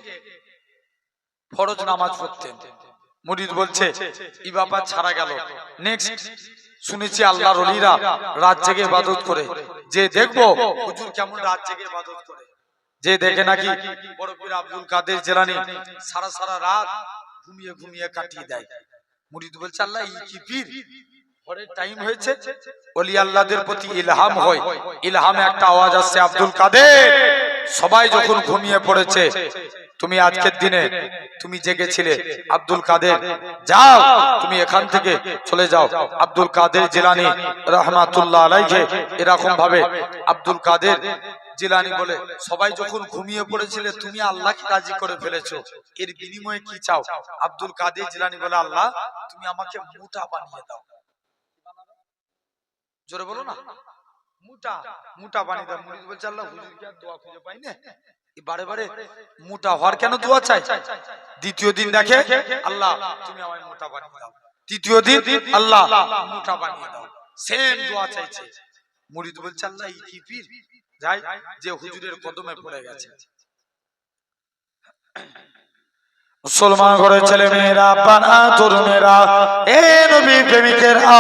ফরজ নামাজ পড়তেন। মুরিদ বলছে এই ব্যাপার ছাড়া গেল। নেক্সট শুনেছি আল্লাহর ওলিরা রাত জেগে ইবাদত করে, যে দেখবো হুজুর কেমন রাত জেগে ইবাদত করে। যে দেখে নাকি বড় পীর আব্দুল কাদের জিলানী সারা সারা রাত ঘুমিয়ে ঘুমিয়ে কাটিয়ে দেয়। মুরিদ বলছে আল্লাহ এই কি পীর, পরের টাইম হয়েছে। ওলি আল্লাহদের প্রতি ইলহাম হয়, ইলহামে একটা আওয়াজ আসছে আব্দুল কাদের সবাই যখন ঘুমিয়ে পড়েছে তুমি আজকের দিনে তুমি জেগেছিলে, আব্দুল কাদের যাও তুমি এখান থেকে চলে যাও। আব্দুল কাদের জিলানী রাহমাতুল্লাহ আলাইহি এরকম ভাবে আব্দুল কাদের জিলানী বলে সবাই যখন ঘুমিয়ে পড়েছিলে তুমি আল্লাহকে রাজি করে ফেলেছো, এর বিনিময়ে কি চাও? আব্দুল কাদের জিলানী বলে আল্লাহ তুমি আমাকে মোটা বানিয়ে দাও। জোরে বলো না, মোটা মোটা বানিয়ে দাও। মুরিদ বলছে আল্লাহ হুজুর কি আর দোয়া খুঁজে পাই না, বারে বারে মোটা হওয়ার কেন দোয়া চাই? দ্বিতীয় দিন দেখে আল্লাহ তুমি আমায় মোটা বানিয়ে দাও, তৃতীয় দিন আল্লাহ মোটা বানিয়ে দাও, সেম দোয়া চাইছে। মুরিদ বলছে আল্লাহ এই কি পীর যাই যে হুজুরের কদমে পড়ে গেছে। মুসলমান ঘরের ছেলে মেয়েরা, পানা তরুণেরা, এ নবী প্রেমিকেরা,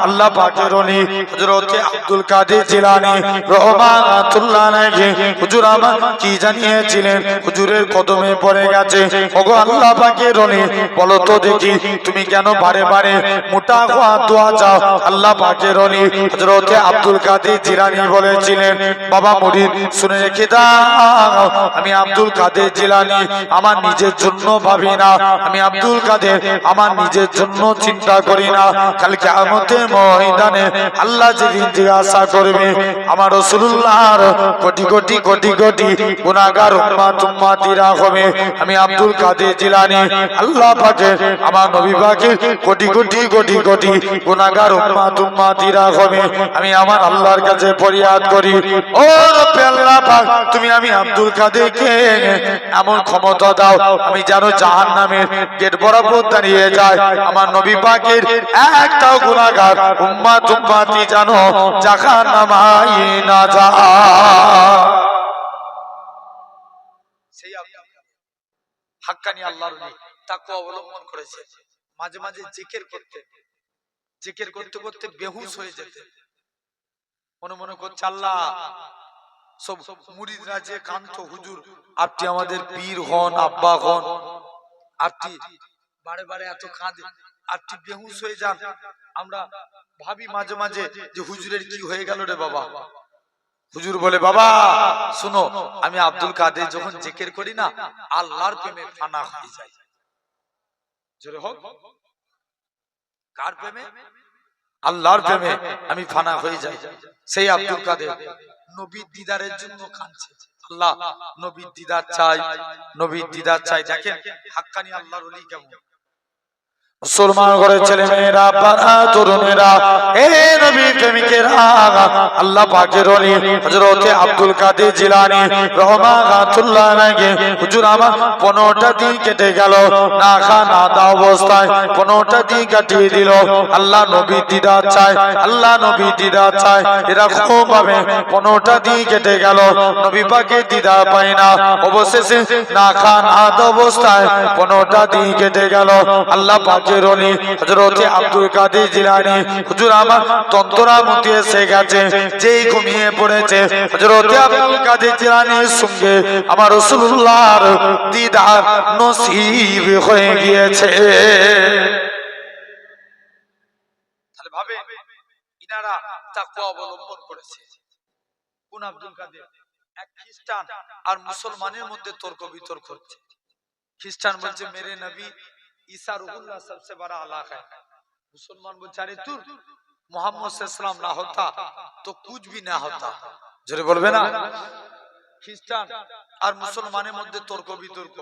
আল্লাহ পাকের ওলি হযরত আব্দুল কাদের জিলানী রাহমাতুল্লাহ আলাইহি হুজুর আমার কি জানিয়েছিলেন? হুজুরের কদমে পড়ে গেছে। ওগো আল্লাহ পাকের ওলি বলো তো দেখি তুমি কেন বারে বারে মোটা হওয়া দোয়া চাও? আল্লাহ পাকের ওলি হযরত আব্দুল কাদের জিলানী বলেছিলেন বাবা মুরিদ শুনে রেখে দাও, আমি আব্দুল কাদের জিলানী আমার নিজের জন্য জন্য ভাবি না, আমি আব্দুল কাদের আমার নিজের জন্য চিন্তা করি না। কাল কিয়ামতের ময়দানে আল্লাহ যেদিন জিজ্ঞাসা করবে আমার রাসূলুল্লাহর কোটি কোটি কোটি কোটি গুনাহগার উম্মতিরা হবে, আমি আব্দুল কাদের জিলানী আল্লাহ পাকের আমার নবী পাকের কোটি কোটি কোটি কোটি গুনাহগার উম্মতিরা হবে, আমি আমার আল্লাহর কাছে ফরিয়াদ করি, ও রব্বে আল্লাহ পাক তুমি আমি আব্দুল কাদেরকে এমন ক্ষমতা দাও আমি যেন জাহান্নামের গেট বরাবর দাঁড়িয়ে যায়, আমার নবী পাকের একটাও গুনাহগার উম্মতি যেন জাহান্নামায় না যায়। সেই হাক্কানি আল্লাহর ওলি তাকওয়া অবলম্বন করেছে, মাঝে মাঝে জিকির করতে করতে বেহুশ হয়ে যেতে, মনে মনে করছে আল্লাহ সব মুরিদরা যে কান্ত হুজুর আপনি আমাদের পীর হন, আব্বা হন, আপনি বারে বারে এত কাঁদে, আপনি বেহুশ হয়ে যান, আমরা ভাবি মাঝে মাঝে যে হুজুরের কি হয়ে গেল রে বাবা। হুজুর বলে বাবা শুনো, আমি আব্দুল কাদের যখন জিকির করি না আল্লাহর প্রেমে ফানা হয়ে যায়। জোরে হোক, কার প্রেমে? আল্লাহর প্রেমে আমি ফানা হয়ে যাই। সেই আব্দুল কাদের নবীর দিদারের জন্য কাঁদছে, আল্লাহ নবীর দিদার চাই, নবীর দিদার চাই। দেখেন হাক্কানি আল্লাহর ওলি কেমন। মুসলমান ঘরের ছেলে মেয়েরা, পাড়া তরুণেরা, এ নবী প্রেমিকেরা, আল্লাহ পাকের ওলি হযরত আব্দুল কাদের জিলানী রাহমাতুল্লাহ আলাইহি হুজুর আমার 15টা দিন কেটে গেল না খা না দাও অবস্থায়, 15টা দিন কাটিয়ে দিল। আল্লাহ নবীর দিদার চাই, আল্লাহ নবীর দিদার চাই, এরকম ভাবে 15টা দিন কেটে গেল, নবী পাকের দিদার পাই না। অবশেষে না খা না দাও অবস্থায় 15টা দিন কেটে গেল। আল্লাহ পাক হযরত আব্দুল কাদের জিলানী হুজুর আমার তন্তরা মতি এসে গেছে, যেই ঘুমিয়ে পড়েছে হযরত আব্দুল কাদের জিলানীর সঙ্গে আমার রাসূলুল্লাহর দিদার নসিব হয়ে গিয়েছে। তাহলে ভাবে ইনারা তাকওয়া অবলম্বন করেছে। কোন আব্দুল কাদের? এক খ্রিস্টান আর মুসলমানের মধ্যে তর্ক বিতর্ক হচ্ছে। খ্রিস্টান বলছে মেরে নবী ঈসা রুহুল্লাহ सबसे बड़ा अल्लाह है, मुसलमान बेचारे तू मोहम्मद सल्लल्लाहु ना होता तो कुछ भी ना होता। জোরে বলবে না? খ্রিস্টান আর মুসলমানের মধ্যে তর্ক বিতর্ক,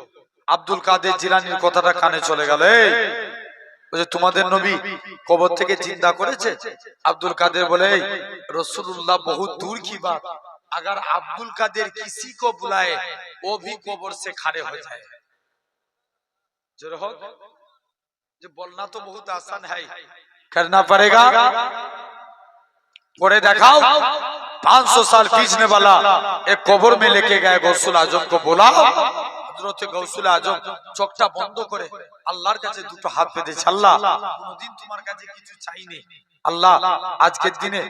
আব্দুল কাদের জিলানীর কথাটা কানে চলে গেল। এই ওই যে তোমাদের নবী কবর থেকে জিন্দা করেছে, আব্দুল কাদের বলে রাসূলুল্লাহ बहुत दूर की बात, अगर अब्दुल कादिर किसी को बुलाए वो भी कब्र से खड़े हो जाए। जरूर हो जो बोलना तो बहुत आसान है, करना पड़ेगा। पढ़े दिखाओ 500 साल पीछने वाला एक कब्र में लेके गए गौसुल आजम को, बोला हजरत गौसुल आजम চোখটা বন্ধ করে আল্লাহর কাছে দুটো হাত পেতেছে, আল্লাহ কোনদিন তোমার কাছে কিছু চাইনি, আল্লাহ আজকের দিনে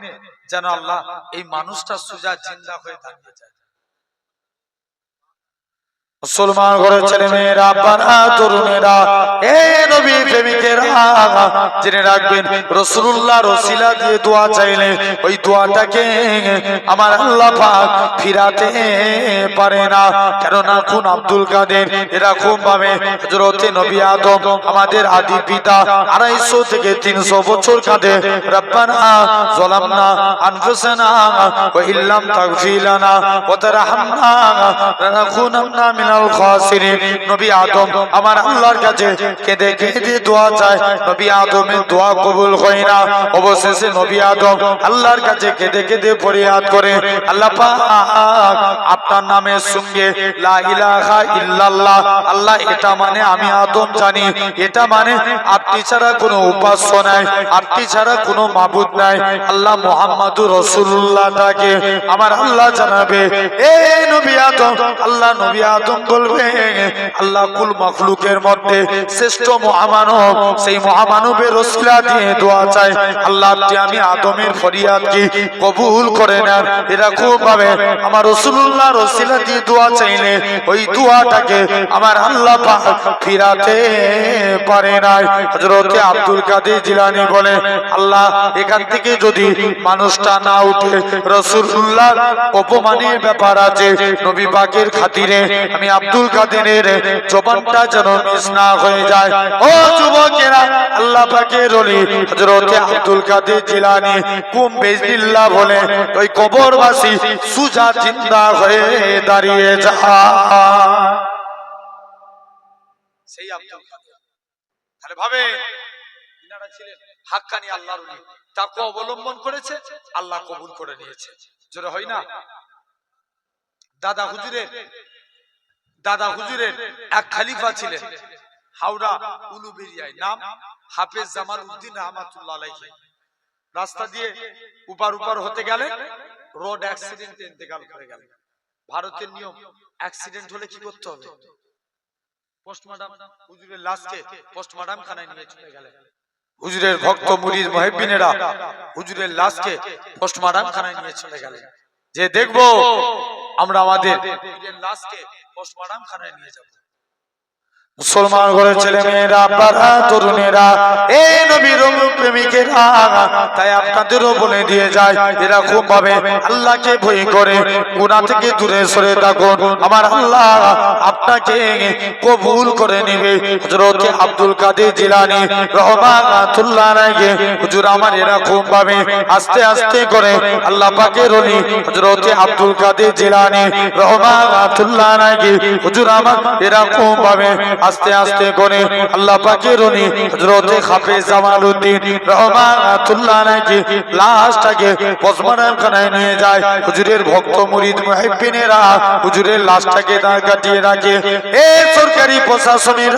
যেন আল্লাহ এই মানুষটা সুজা জিন্দা হয়ে দাঁড়িয়ে যায়। মুসলমান ঘরের ছেলে মেয়েরা, পাড়া তরুণেরা, এ নবী প্রেমিকেরা, জেনে রাখবেন রাসূলুল্লাহর ওসিলা দিয়ে দোয়া চাইলে ওই দোয়াটাকে আমার আল্লাহ পাক ফিরাতে পারে না। কেননা কোন আব্দুল কাদের এরকম ভাবে হযরত নবী আদম আমাদের আদি পিতা 250 থেকে 300 বছর কাঁদে, রব্বানা যালামনা আনফুসানা ওয়া ইল্লাম তাগফির লানা ওয়া তারহামনা লানাকুনান্না মিনাল খাসিরিন। নবী আদম আমার আল্লাহর কাছে কেঁদে কেঁদে দোয়া চায়, নবী আদমের দোয়া কবুল হয় না। অবশেষে নবী আদম আল্লাহর কাছে কেঁদে কেঁদে ফরিয়াদ করে, আল্লাহ পাক আপনার নামের সঙ্গে লা ইলাহা ইল্লাল্লাহ, আল্লাহ এটা মানে আমি আদম জানি, এটা মানে আপনি ছাড়া কোনো উপাস্য নাই, আপনি ছাড়া কোনো মাবুদ নাই, আল্লাহ মুহাম্মাদুর রাসূলুল্লাহটাকে আমার আল্লাহ জানাবে। এ নবী আদম, আল্লাহ নবী আদম বলবে আল্লাহ কুল মাখলুকের মধ্যে শ্রেষ্ঠ মহামানব, সেই মহামানবের ওসিলা দিয়ে দোয়া চাই, আল্লাহ আপনি আমি আদমের ফরিয়াদ কি কবুল করে নেন। এরকম ভাবে আমার রাসূলুল্লাহর ওসিলা দিয়ে দোয়া চাইলে ওই দোয়াটাকে আমার আল্লাহ পাক ফিরাতে পারে না। হযরত আব্দুল কাদের জিলানী বলে আল্লাহ এখান থেকে যদি মানুষটা না উঠে রাসূলুল্লাহর অপমানের ব্যাপার আছে, নবী পাকের খাতিরে আমি আমি আব্দুল কাদেরের জবানটা যেন মিস না হয়ে যায়। ও যুবকেরা, আল্লাহ পাকের ওলি হযরত আব্দুল কাদের জিলানী কুম বিজনিল্লাহ বলে ওই কবরবাসী সুজা জিন্দা হয়ে দাঁড়িয়ে যায়। সেই আব্দুল কাদের, তাহলে ভাবে ইনারা ছিলেন হাক্কানি আল্লাহর ওলি, তাকে অবলম্বন করেছে, আল্লাহ কবুল করে নিয়েছে। জোরে হয় না? দাদা হুজুরের এক খলিফা ছিলেন হাওড়া উলুবেরিয়ায়, নাম হাফেজ জামাল উদ্দিন রহমাতুল্লাহ আলাইহি। রাস্তা দিয়ে উপার হতে গেলে রোড অ্যাক্সিডেন্টে ইন্তেকাল করে গেলেন। ভারতের নিয়ম, অ্যাক্সিডেন্ট হলে কি করতে হবে? পোস্টমর্টম। হুজুরের লাশকে পোস্টমর্টম খানায় নিয়ে চলে গেলেন। হুজুরের ভক্ত মুরিদ মুহিব্বিনেরা হুজুরের লাশকে পোস্টমর্টম খানায় নিয়ে চলে গেলেন, যে দেখবো আমরা আমাদের লাশকে পোস্টমর্টম খানায় নিয়ে যাব। মুসলমান ঘরের ছেলে মেয়েরা, পাড়া তরুণেরা, এই নবীর প্রেমিকেরা, তাই আপনাদেরও বলে দিয়ে যায় এরকম ভাবে আল্লাহকে ভয় করে গুনাহ থেকে দূরে সরে থাকুন, আমার আল্লাহ আপনাকে কবুল করে নেবে। হযরত আব্দুল কাদের জিলানী রহমাতুল্লাহ আলাইহি হুজুর আমার এরকম ভাবে আস্তে আস্তে করে আল্লাহ পাকের ওলি হযরত আব্দুল কাদের জিলানী রহমাতুল্লাহ আলাইহি হুজুর আমার এরকম ভাবে আস্তে আস্তে করে আল্লাহ পাকের ওলি হযরত হাফেজ জামাল উদ্দিন রহমাতুল্লাহ আলাইহি লাশটাকে পোস্টমর্টম খানায় নিয়ে যায়। হুজুরের ভক্ত মুরিদ মুহিব্বিনেরা হুজুরের লাশটাকে দাঁড় কাটিয়ে রাখে। এই সরকারি প্রশাসনের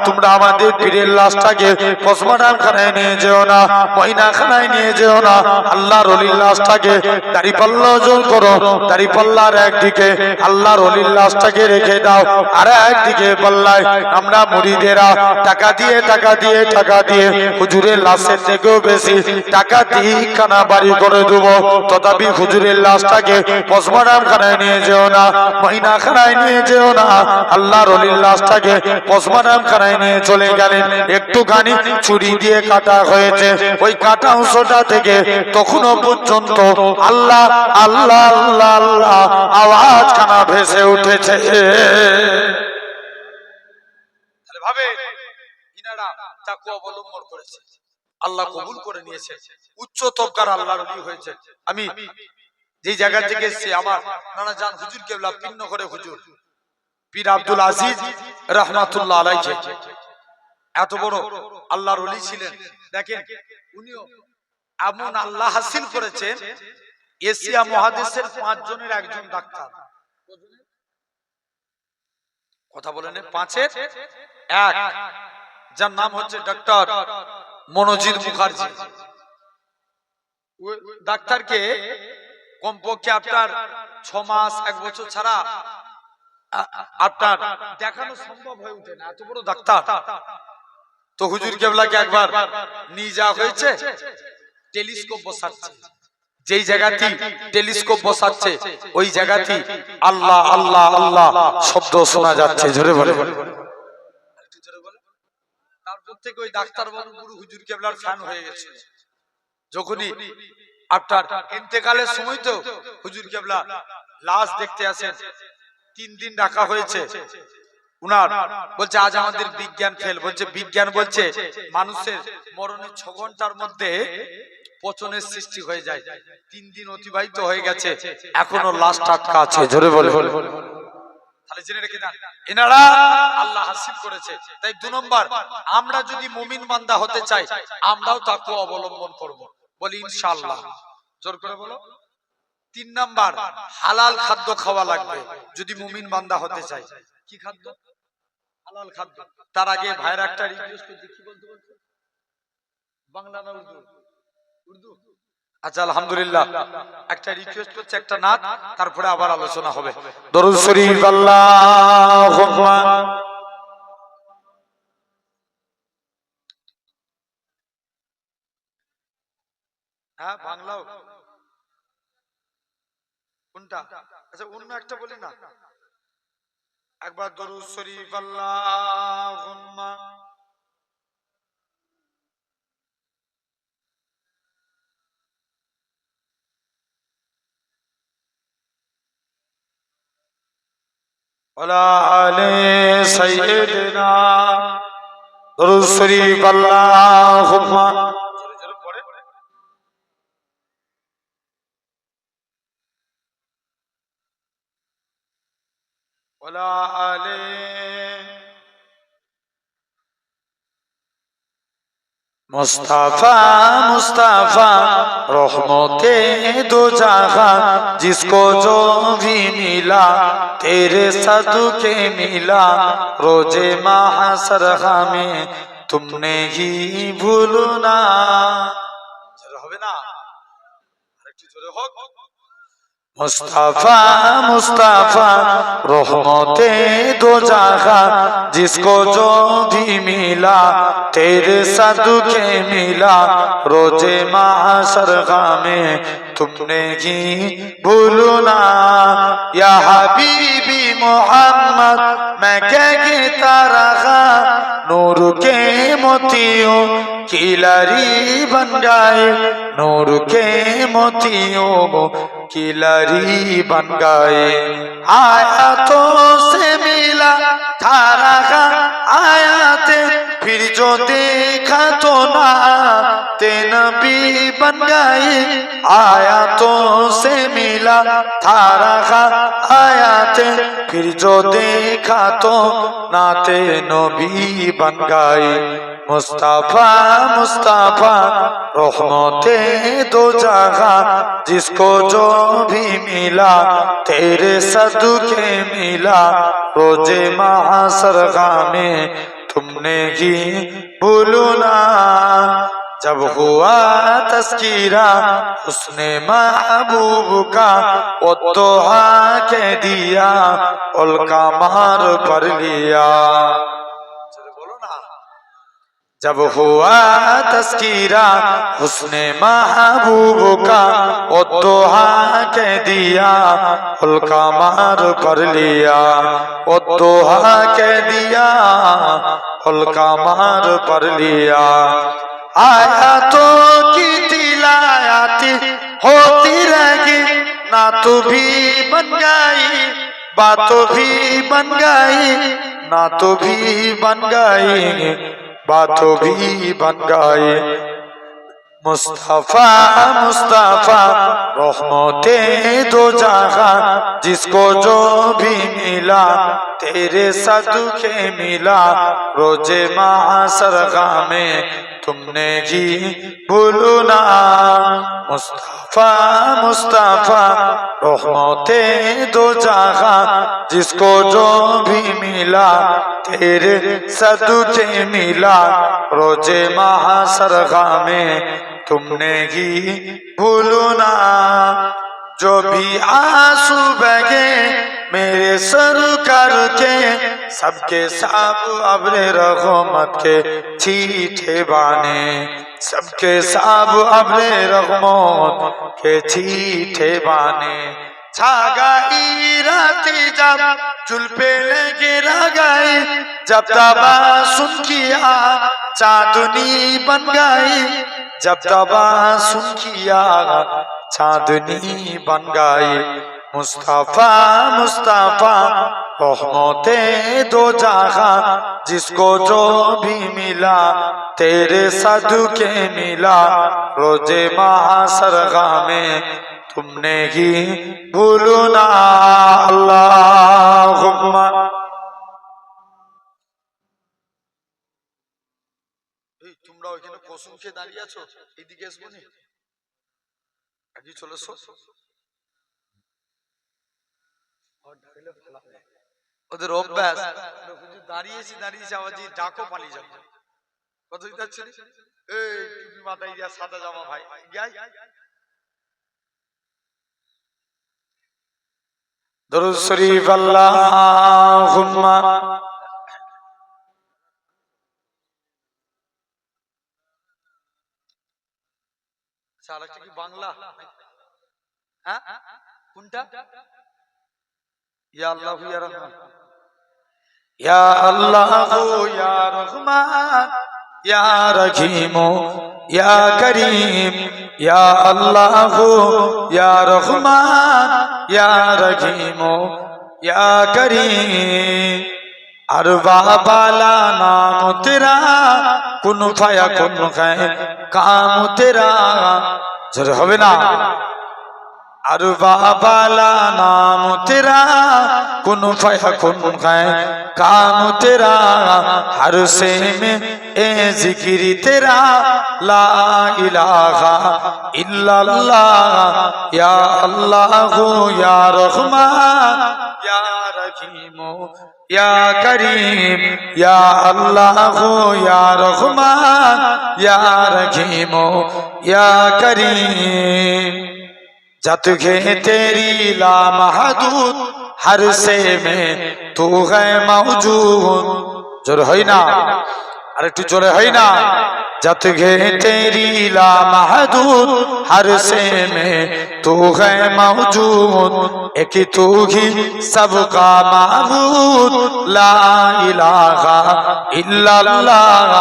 তোমরা আমাদের পীরের লাশটাকে পোস্টমর্টম খানায় নিয়ে যেও না, ময়না খানায় নিয়ে যেও না। আল্লাহর ওলির লাশটাকে দাড়িপাল্লা ওজন করো, দাড়িপাল্লার একদিকে আল্লাহর ওলির লাশটাকে রেখে দাও, আর একদিকে পাল্লায় আমরা মুরিদেরা টাকা দিয়ে হুজুরের লাশের থেকেও বেশি টাকা দিয়ে খানা বাড়ি করে দেব। তথাপি হুজুরের লাশটাকে পোস্টমর্টম খানায় নিয়ে যেও না, মহিনা খানায় নিয়ে যেও না। আল্লাহর ওলির লাশটাকে পোস্টমর্টম খানায় নিয়ে চলে গেলেন। একটুখানি ছুরি দিয়ে কাটা হয়েছে, ওই কাটা অংশটা থেকে তখনও পর্যন্ত আল্লাহ আল্লাহ আল্লাহ আল্লাহ আওয়াজ খানা ভেসে উঠেছে। ভাবে ইনারা তাকওয়া অবলম্বন করেছে, আল্লাহ কবুল করে নিয়েছে, উচ্চ তবকার আল্লাহর ওলি হয়েছে। আমি যে জায়গা থেকে এসেছি, আমার নানা জান হুজুর কেবলা পিন্ন করে হুজুর পীর আব্দুল আজিজ রহমাতুল্লাহ আলাইহি এত বড় আল্লাহর ওলি ছিলেন। দেখেন উনিও এমন আল্লাহ হাসিল করেছেন, এশিয়া মহাদেশের 5 জনের একজন ডাক্তার। কথা বলেন, 5-এর 1, যার নাম হচ্ছে ডক্টর মনোজিৎ মুখার্জি। ডাক্তারকে কমপক্ষে আপনার 6 মাস 1 বছর ছাড়া আপনার দেখানো সম্ভব হয়ে ওঠে না, এত বড় ডাক্তার। তো হুজুর কেবলাকে একবার নিয়ে যাওয়া হয়েছে, টেলিস্কোপ বসাচ্ছে। যেই জায়গাটি টেলিস্কোপ বসাচ্ছে ওই জায়গাটি আল্লাহ আল্লাহ আল্লাহ শব্দ শোনা যাচ্ছে। জোরে বলে, তারপর থেকে ওই ডাক্তার বাবু পুরো হুজুর কেবলার ফ্যান হয়ে গেছে। যখনই আপনার ইন্তেকালের সময় তো হুজুর কেবলা লাশ দেখতে আসেন, 3 দিন রাখা হয়েছে। উনার বলছে আজ আমাদের বিজ্ঞান ফেল, বলছে বিজ্ঞান বলছে মানুষের মরণের 6 ঘন্টার মধ্যে পচনের সৃষ্টি হয়ে যায়। 3 দিন অতিবাহিত হয়ে গেছে, এখনো লাশ টাটকা আছে। জোরে বলে, তাহলে জেনে রেখে দেন এনারা আল্লাহ হাসিল করেছে। তাই 2 নম্বর, আমরা যদি মুমিন বান্দা হতে চাই আমরাও তাকওয়া অবলম্বন করব, বলি ইনশাআল্লাহ। জোর করে বলো। 3 নম্বর, হালাল খাদ্য খাওয়া লাগবে যদি মুমিন বান্দা হতে চাই। কি খাদ্য? হালাল খাদ্য। তার আগে ভাইরা একটা রিকোয়েস্ট করছি, কি বলতে বলছো? বাংলা না উর্দু? উর্দু। আচ্ছা আলহামদুলিল্লাহ, একটা রিকোয়েস্ট করছে, একটা নাত, তারপরে আবার আলোচনা হবে। দরুদ শরীফ আল্লাহুম্মা। হ্যাঁ বাংলাও কোনটা? আচ্ছা অন্য একটা বলি না, একবার দরুদ শরীফ আল্লাহুম্মা। ওয়ালা আলে সাইয়্যিদিনা দরুদ শরীফ আল্লাহুম্মা ওয়ালা আলে मुस्तफा मुस्तफा रहमते दो जहां जिसको जो भी मिला तेरे सदके मिला रोजे महशर हमें तुमने ही भूलना मुस्तफा मुस्तफा रहमते दो जहां जिसको जो भी मिला तेरे सदके मिला रोजे महशर में तुमने ही भूलना या हबीबी मोहम्मद मैं कहता रहा नूर के मोतियों की लरी बन गए नूर के मोतियों की लरी बन गए आयातों से मिला था रहा आयाते फिर जो देखा तो ना ते नबी बन गए आयातों से मिला था रहा आयाते फिर जो देखा तो नाते नबी बन गए मुस्तफा मुस्तफा रहमते दो जहां जिसको जो भी मिला तेरे सदके मिला रोजे महशर में तुमने ही भूलना जब हुआ तस्कीरा उसने महबूब का वो दोहा के दिया उल्का मार पर लिया जब हुआ तस्कीरा उसने महबूब का वो दोहा कह दिया उल्का मार पर लिया वो दोहा कह दिया उल्का मार पर लिया आयातों की तिलावत होती रहेगी ना तो भी बन गई बातों भी बन गई ना तो भी बन गई बातों भी बन गए मुस्तफा मुस्तफा रहमते दो जहां जिसको जो भी मिला तेरे सदके मिला रोजे महशर में तुमने ही भूलना मुस्तफा मुस्तफा रहमते दो जहां जिसको जो भी मिला तेरे सदके मिला रोजे महशर में तुमने ही भूलना जो भी आंसू बगे मेरे सरकार के सबके सब अब्रे रहमत के छींटे बाने सबके सब अब्रे रहमत के छींटे बाने छा गई राती जब जुल्फे गिरा गई जब तबा सुन किया चांदनी बन गई जब तबा सुन किया चांदनी बन गई मुस्तफा मुस्तफा रहमते दो जहां जिसको जो भी मिला तेरे सदके मिला रोजे महशर में तुमने ही भूलना अल्लाहुम्मा তোমরা ওখানে কসম খেয়ে দাঁড়িয়ে আছো এদিকে আসবো নি আগে চলেছো ওদের অভ্যাস দাঁড়িয়েছি আওয়াজ ডাকো পালিয়ে যাবে কত যাচ্ছে এই টুপি মাথায় দিয়া সাদা জামা ভাই যাই দরুদ শরীফ আল্লাহুম্মা আরেকটা কি বাংলা হ্যাঁ কোনটা ইয়া আল্লাহু ইয়া রহমান ইয়া আল্লাহু ইয়া রহমান ইয়া রহিম ইয়া করিম ইয়া আল্লাহু ইয়া রহমান ইয়া রহিম या करीम अरबा बाला नाम तेरा कुन फाया कुन है काम तेरा जर होवे ना अरबा बाला नाम तेरा कुन फाया कुन है काम तेरा हर से में ए जिक्र तेरा ला इलाहा इल्लल्लाह या अल्लाह या रहमान या रहीम या करीम या अल्लाह या रहमान या रहीम या करीम जत है तेरी ला महदूद हर से में तू है मौजूद जोर है ना अरे तू जोर है ना जत है तेरी ला महदूद हर से में तू है मौजूद एक तू ही सबका माबूद ला इलाहा इल्लल्लाह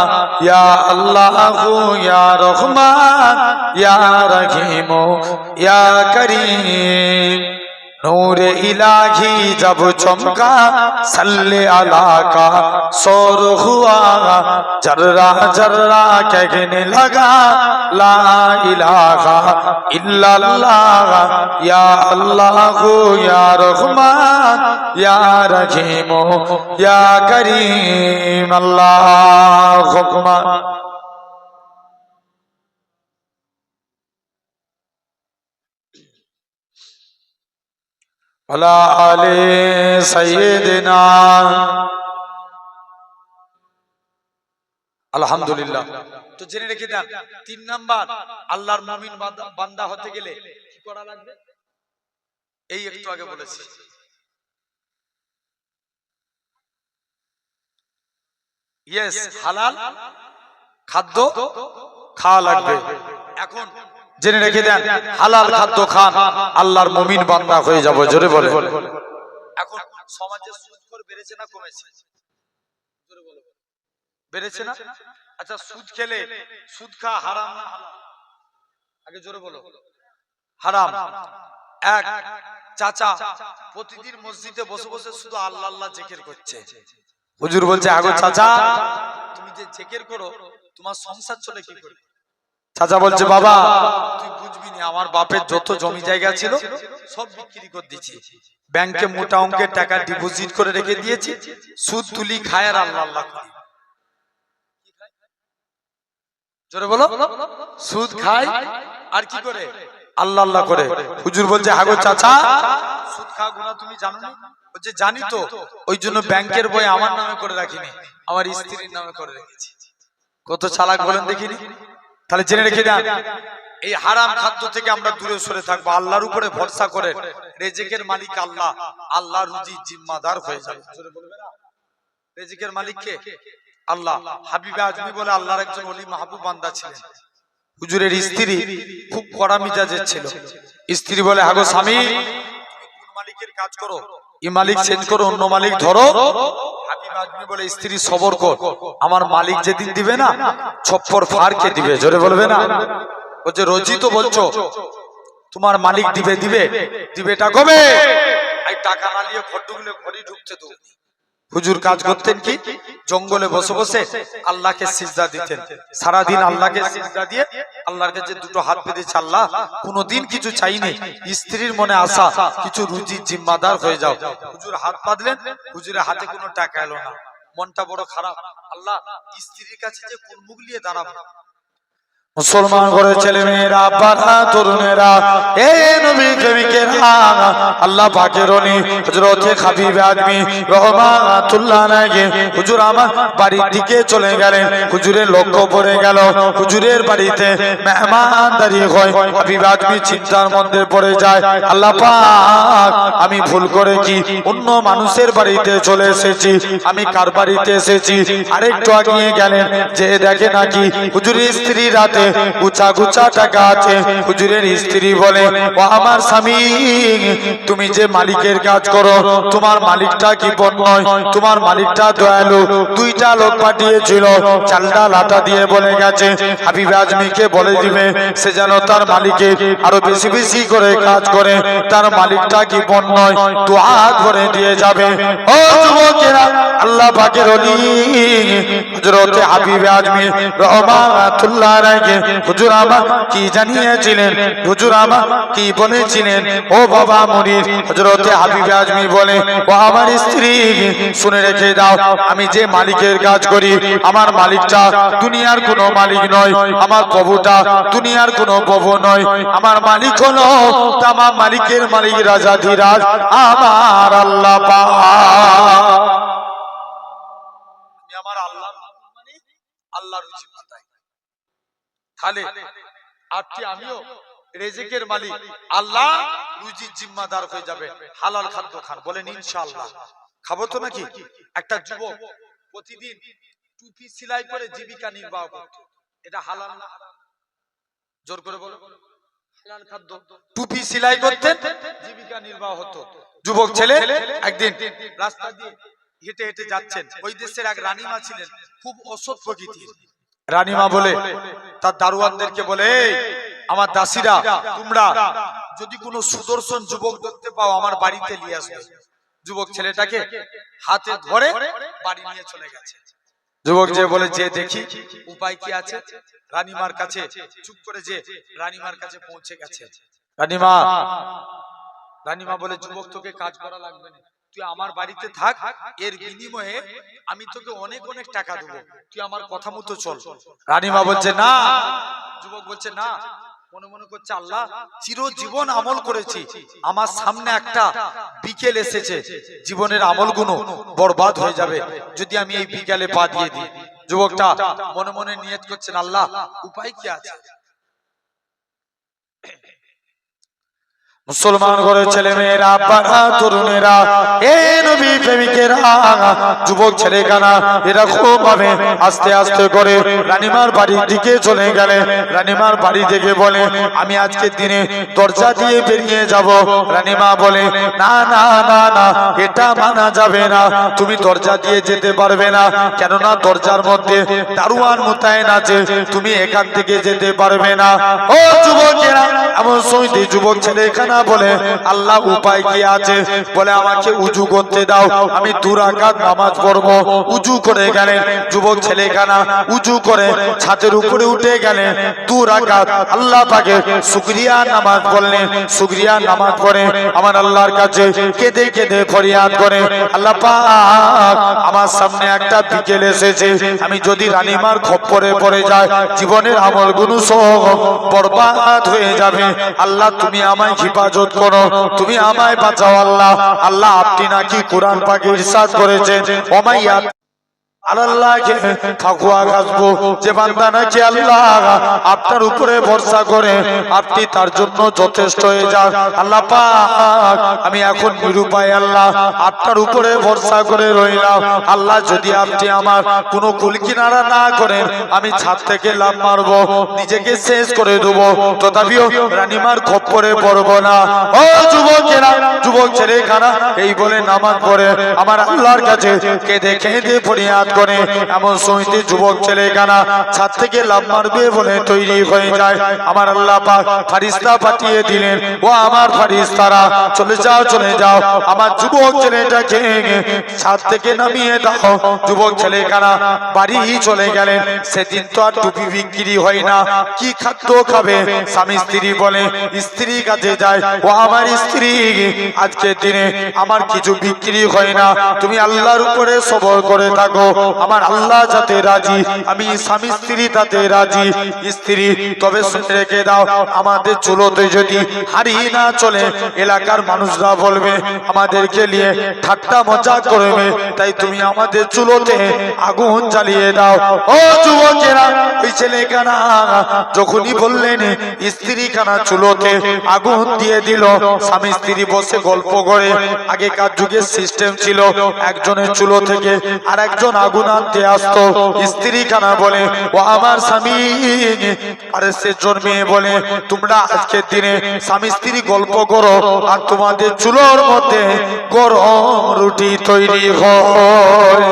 या अल्लाह या रहमान या रहीम या करीम नूर इलाही जब चमका सल्ले अला का शोर हुआ जर्रा जर्रा कहने लगा ला इलाहा इल्लल्लाह या अल्लाह या रहमान या रहीम या करीम अल्लाह हुक्मा अला आले सय्यदना আলহামদুলিল্লাহ। তো জেনে রেখে দেন 3 নাম্বার আল্লাহর মুমিন বান্দা হতে গেলে কি করা লাগবে, এই একটু আগে বলেছি। ইয়েস, হালাল খাদ্য খাওয়া লাগবে। এখন জেনে রেখে দেন হালাল খাদ্য খান, আল্লাহর মুমিন বান্দা হয়ে যাব। জোরে বলে। এখন সমাজে সুদখোর বেড়েছে না কমেছে? জোরে বলো। বেড়েছে না? আচ্ছা, সুদ খেলে সুদ খাওয়া হারাম না হালাল? আগে জোরে বলো। হারাম। এক চাচা প্রতিদিন মসজিদে বসে বসে শুধু আল্লাহ আল্লাহ জিকির করছে। হুজুর বলছে, আগো চাচা তুমি যে জিকির করো তোমার সংসার চলে কি করে? চাচা বলছে, বাবা তুই বুঝবি না, আমার বাপের যত জমি জায়গা ছিল সব বিক্রি করে দিয়েছি, ব্যাংকে মোটা অঙ্কের টাকা ডিপোজিট করে রেখে দিয়েছি, সুদ তুলি খায় আর আল্লাহ আল্লাহ করি। জোরে বলো। সুদ খায় আর কি করে? আল্লাহ আল্লাহ করে। হুজুর বলছে, আগো চাচা সুদ খাওয়া গুনাহ তুমি জানো না? বলছে, জানি তো, ওই জন্য ব্যাংকের বই আমার নামে করে রাখিনি, আমার স্ত্রীর নামে করে রেখেছি। কত চালাক বলেন দেখিনি। তাহলে জেনে রেখে দেন, এই হারাম খাদ্য থেকে আমরা দূরে সরে থাকবো, আল্লাহর উপরে ভরসা করে। রিজিকের মালিক আল্লাহ, আল্লাহ রুজি জিম্মাদার হয়ে যাবে। জোরে বলবে না। রিজিকের মালিক কে? আল্লাহ। হাবিবে আজমি বলে আল্লাহর একজন ওলি মাহবুব বান্দা ছিলেন। হুজুরের স্ত্রী খুব কড়া মিজাজের ছিল। স্ত্রী বলে, আগো স্বামী তুমি কোন মালিকের কাজ করো, এই মালিক চেঞ্জ করো, অন্য মালিক ধরো। হাবিব আজমি বলে, স্ত্রী সবর কর, আমার মালিক যেদিন দিবে না ছপ্পর ফাড় কে দিবে। জোরে বলবে না। বলছে, রোজই তো বলছো তোমার মালিক দিবে দিবে, দিবেটা কবে? এই টাকা না নিয়ে ঘর ঢুকলে ঘরই ঢুকতে তো। হুজুর কাজ করতেন কি? জঙ্গলে বসে বসে আল্লাহকে সিজদা দিতেন। সারা দিন আল্লাহকে সিজদা দিয়ে আল্লাহর কাছে দুটো হাত পেতেছে, আল্লাহ কোনোদিন কিছু চাইনি, স্ত্রীর মনে আশা কিছু রুজির জিম্মাদার হয়ে যাও। হুজুর হাত পাতলেন, হুজুরের হাতে কোনো টাকা এলো না, মনটা বড় খারাপ। আল্লাহ স্ত্রীর কাছে যে কোন মুখ নিয়ে দাঁড়াবো? মুসলমান করে ছেলে মেয়েরা, বাবা তরুণেরা, এ নবী প্রেমিকেরা, আল্লাহ পাকের ওলি হযরতে হাবিবে আজমি রহমাতুল্লাহ আলাইহি হুজুর আমার বাড়ির দিকে চলে গেলেন। হুজুরের লক্ষ্য পড়ে গেল, হুজুরের বাড়িতে মেহমানদারি হয়। হাবিবে আজমি চিন্তার মধ্যে পড়ে যায়, আল্লাহ পাক আমি ভুল করে কি অন্য মানুষের বাড়িতে চলে এসেছি, আমি কার বাড়িতে এসেছি? আরেকটু আগিয়ে গেলেন, যে দেখে নাকি হুজুরের স্ত্রী রাতে গুছা গুছা টাকা আছে। হুজুরের স্ত্রী বলে, ও আমার স্বামী, তুমি যে মালিকের কাজ করো, তোমার মালিকটা কি বন নয়? তোমার মালিকটা দয়ালু। দুইটা লোক পাঠিয়েছিল, চালটা লাটা দিয়ে বলে গেছে হাবিব আজমিকে বলে দিবে সে যেন তার মালিকের আরো বেশি বেশি করে কাজ করে। তার মালিকটা কি বন নয়? দোয়া করে দিয়ে যাবে। ও যুবকেরা, আল্লাহ পাকের ওলি হযরত হাবিব আজমি রহমাতুল্লাহ আলাইহি হুজুর আমার কি জানিয়েছিলেন, হুজুর আমার কি বলেছিলেন? ও বাবা মুরিদ, হযরত হাবিব আজমি বলে, ও আমার স্ত্রী শুনে রেখে দাও, আমি যে মালিকের কাজ করি, আমার মালিকটা দুনিয়ার কোনো মালিক নয়, আমার প্রভুটা দুনিয়ার কোনো প্রভু নয়। আমার মালিক হলো তামাম মালিকের মালিক, রাজাধিরাজ আমার আল্লাহ পাক। আমি আমার আল্লাহ মানে আল্লাহর জিম্মাদার। তাহলে আপনি আমিও রিজিকের মালিক, আল্লাহ রুজির জিম্মাদার হয়ে যাবে। হালাল খাদ্য খান, বলেন ইনশাআল্লাহ। খাবো তো নাকি? একটা যুবক প্রতিদিন টুপি সেলাই করে জীবিকা নির্বাহ করত, এটা হালাল না? জোর করে বলো। হালাল খাদ্য, টুপি সেলাই করতেন, জীবিকা নির্বাহ হতো। যুবক ছেলে একদিন রাস্তা দিয়ে হেঁটে হেঁটে যাচ্ছেন। ওই দেশের এক রানীমা ছিলেন, খুব অসৎ প্রকৃতির। রানীমা বলে তার দারোয়ানদেরকে বলে, আমার দাসীরা, তোমরা যদি কোনো সুদর্শন যুবক দেখতে পাও আমার বাড়িতে নিয়ে আসবে। যুবক ছেলেটাকে হাতে ধরে বাড়ি নিয়ে চলে গেছে। যুবক যে বলে, যে দেখি উপায় কি আছে। রানীমার কাছে চুপ করে যে রানীমার কাছে পৌঁছে গেছে। রানীমা বলে, যুবক তোকে কাজ করা লাগবে না, তুই আমার বাড়িতে থাক, এর বিনিময়ে আমি তোকে অনেক অনেক টাকা দেবো, তুই আমার কথা মতো চল। রানীমা বলছে না। যুবক বলছে না, মনে মনে করছে আল্লাহ চিরজীবন আমল করেছি, আমার সামনে একটা বিকেল এসেছে, জীবনের আমলগুলো বরবাদ হয়ে যাবে যদি আমি এই বিকেলে পা দিয়ে দিই। যুবকটা মনে মনে নিয়ত করছেন, আল্লাহ উপায় কি আছে? মুসলমান ঘরে ছেলে মেয়েরা, আব্বারা, তরুণেরা, এ নবী প্রেমিকেরা, যুবক ছেলে কানা, এরা খুব ভাবে আস্তে আস্তে করে রানীমার বাড়ির দিকে চলে গেলে। রানীমার বাড়ি থেকে বলে, আমি আজকের দিনে দরজা দিয়ে বেরিয়ে যাব। রানীমা বলে, না না না না, এটা মানা যাবে না, তুমি দরজা দিয়ে যেতে পারবে না, কেননা দরজার মধ্যে দারোয়ান মোতায়েন আছে, তুমি এখান থেকে যেতে পারবে না। ও যুবকেরা, এমন সময় যুবক ছেলে কানা বলে, আল্লাহ উপায় কি আছে? বলে, আমাকে উজু করতে দাও, আমি 2 রাকাত নামাজ পড়বো। উজু করে গেলেন যুবক ছেলেখানা, উজু করে ছাদের উপরে উঠে গেলেন। 2 রাকাত আল্লাহ পাকে শুকরিয়া নামাজ পড়লেন। শুকরিয়া নামাজ পড়ে আমার আল্লাহর কাছে কেঁদে কেঁদে ফরিয়াদ করে, আল্লাহ পাক আমার সামনে একটা বিকেল এসেছে, আমি যদি রানীমার খপ্পরে পড়ে যায় জীবনের আমলগুলো সব বরবাদ হয়ে যাবে। আল্লাহ তুমি আমায় হিফাজত করো, তুমি আমায় বাঁচাও আল্লাহ। আল্লাহ আপনি নাকি কোরআন পাকে ইরশাদ করেছেন, ওমাইয়া আল্লাহকে ফাকুয়া গাছবো, যে বান্দা নাকি আল্লাহ আপনার উপরে ভরসা করে আপনি তার জন্য যথেষ্ট হয়ে যান। আল্লাহ পাক আমি এখন নিরুপায় আল্লাহ আপনার উপরে ভরসা করে রইলাম। আল্লাহ যদি আপনি আমার কোনো কুলকিনারা না করেন আমি ছাদ থেকে লাফ মারবো, নিজেকে শেষ করে দেবো, তথাপিও রানীমার খপ্পরে পড়বো না। ও যুবকেরা, যুবক ছেলেখানা এই বলে নামাজ পড়ে আমার আল্লাহর কাছে কেঁদে কেঁদে ফরিয়াদ করে। এমন সময়তে যুবক ছেলেখানা ছাদ থেকে লাফ মারবে বলে তৈরি হয়ে যায়। আমার আল্লাহ পাক ফেরেশতা পাঠিয়ে দিলেন, ও আমার ফেরেশতারা চলে যাও চলে যাও, আমার যুবক ছেলেটাকে ছাদ থেকে নামিয়ে দাও। যুবক ছেলেখানা বাড়ি চলে গেলেন। সেদিন তো আর টুপি বিক্রি হয় না, কি খাদ্য খাবে? স্বামী স্ত্রী বলে, স্ত্রী কাছে যায়, ও আমার স্ত্রী আজকে দিনে আমার কিছু বিক্রি হয় না, তুমি আল্লাহর উপরে সবর করে থাকো, আমার আল্লাহ যাতে রাজি, আমি স্বামী স্ত্রী তাতে রাজি। স্ত্রী তবে শুনে রেখে দাও, আমাদের চুলোতে যদি হাড়ি না চলে এলাকার মানুষরা বলবে আমাদেরকে নিয়ে ঠাট্টা মজা করবে, তাই তুমি আমাদের চুলোতে আগুন জ্বালিয়ে দাও। ও যুবকেরা, ওই ছেলেখানা যখনই বললেন স্ত্রী খানা চুলোতে আগুন দিয়ে দিল। স্বামী স্ত্রী বসে গল্প করে। আগেকার যুগের সিস্টেম ছিল একজনের চুলো থেকে আর একজন আগুন আগুন আনতে আসতো স্ত্রী খানা বলে ও আমার স্বামী আরে সে জন্মে বলে তোমরা আজকের দিনে স্বামী স্ত্রী গল্প করো আর তোমাদের চুলোর মধ্যে গরম রুটি তৈরি হয়।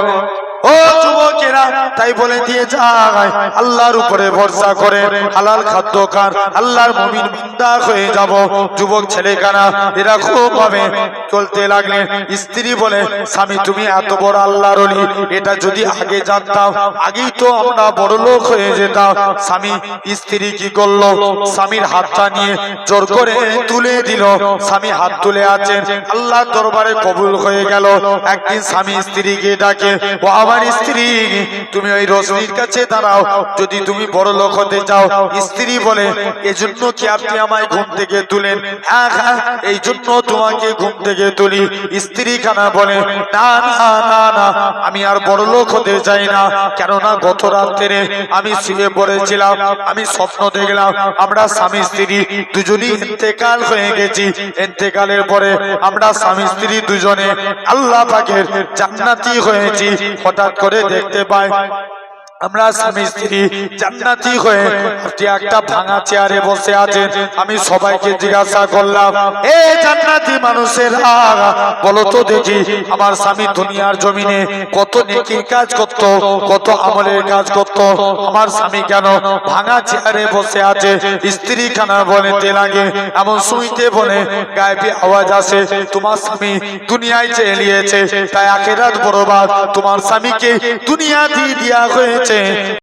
ও যুবকেরা তাই বলে দিয়ে যায় আল্লাহর উপরে ভরসা করে হালাল খাদ্য খান, আল্লাহর মুমিন বান্দা হয়ে যাব। যুবক ছেলে কানা এরকম ভাবে চলতে লাগলেন। স্ত্রী বলে স্বামী তুমি এত বড় আল্লাহর ওলি, এটা যদি আগে জানতাম আগেই তো আমরা বড় লোক হয়ে যেতাম। স্বামী স্ত্রী কি করলো, স্বামীর হাতটা নিয়ে জোর করে তুলে দিল। স্বামী হাত তুলে আছেন, আল্লাহর দরবারে কবুল হয়ে গেল। একদিন স্বামী স্ত্রীকে ডাকে ও আমার স্ত্রী তুমি ওই রশনির কাছে দাঁড়াও, যদি তুমি বড় লোক হতে চাও। স্ত্রী বলে এজন্য কি আপনি আমায় ঘুম থেকে তুলেন? হ্যাঁ হ্যাঁ এই জন্য তোমাকে ঘুম থেকে তুলি। স্ত্রী খানা বলে না না না না আমি আর বড় লোক হতে চাই না, কেননা গত রাত্রে আমি শুয়ে পড়েছিলাম, আমি স্বপ্ন দেখলাম আমরা স্বামী স্ত্রী দুজনই ইন্তেকাল হয়ে গেছি। ইন্তেকালের পরে আমরা স্বামী স্ত্রী দুজনে আল্লাহ পাকের জান্নাতি হয়েছি। হঠাৎ করে দেখতে পাই আমরা স্বামী স্ত্রী জান্নাতি হয়ে আপনি একটা ভাঙা চেয়ারে বসে আছেন। আমি সবাইকে জিজ্ঞাসা করলাম এ জান্নাতি মানুষেরা বলো তো দেখি আমার স্বামী দুনিয়ার জমিনে কত নেকির কাজ করত, কত আমলের কাজ করত, আমার স্বামী কেন ভাঙা চেয়ারে বসে আছে? স্ত্রী খানা বলতে লাগে এমন শুনতে বলে গায়েবী আওয়াজ আসে তোমার স্বামী দুনিয়ায় চেলিয়েছে তাই আখিরাত বরবাদ, তোমার স্বামীকে দুনিয়া দিয়ে দেয়া হয়েছে।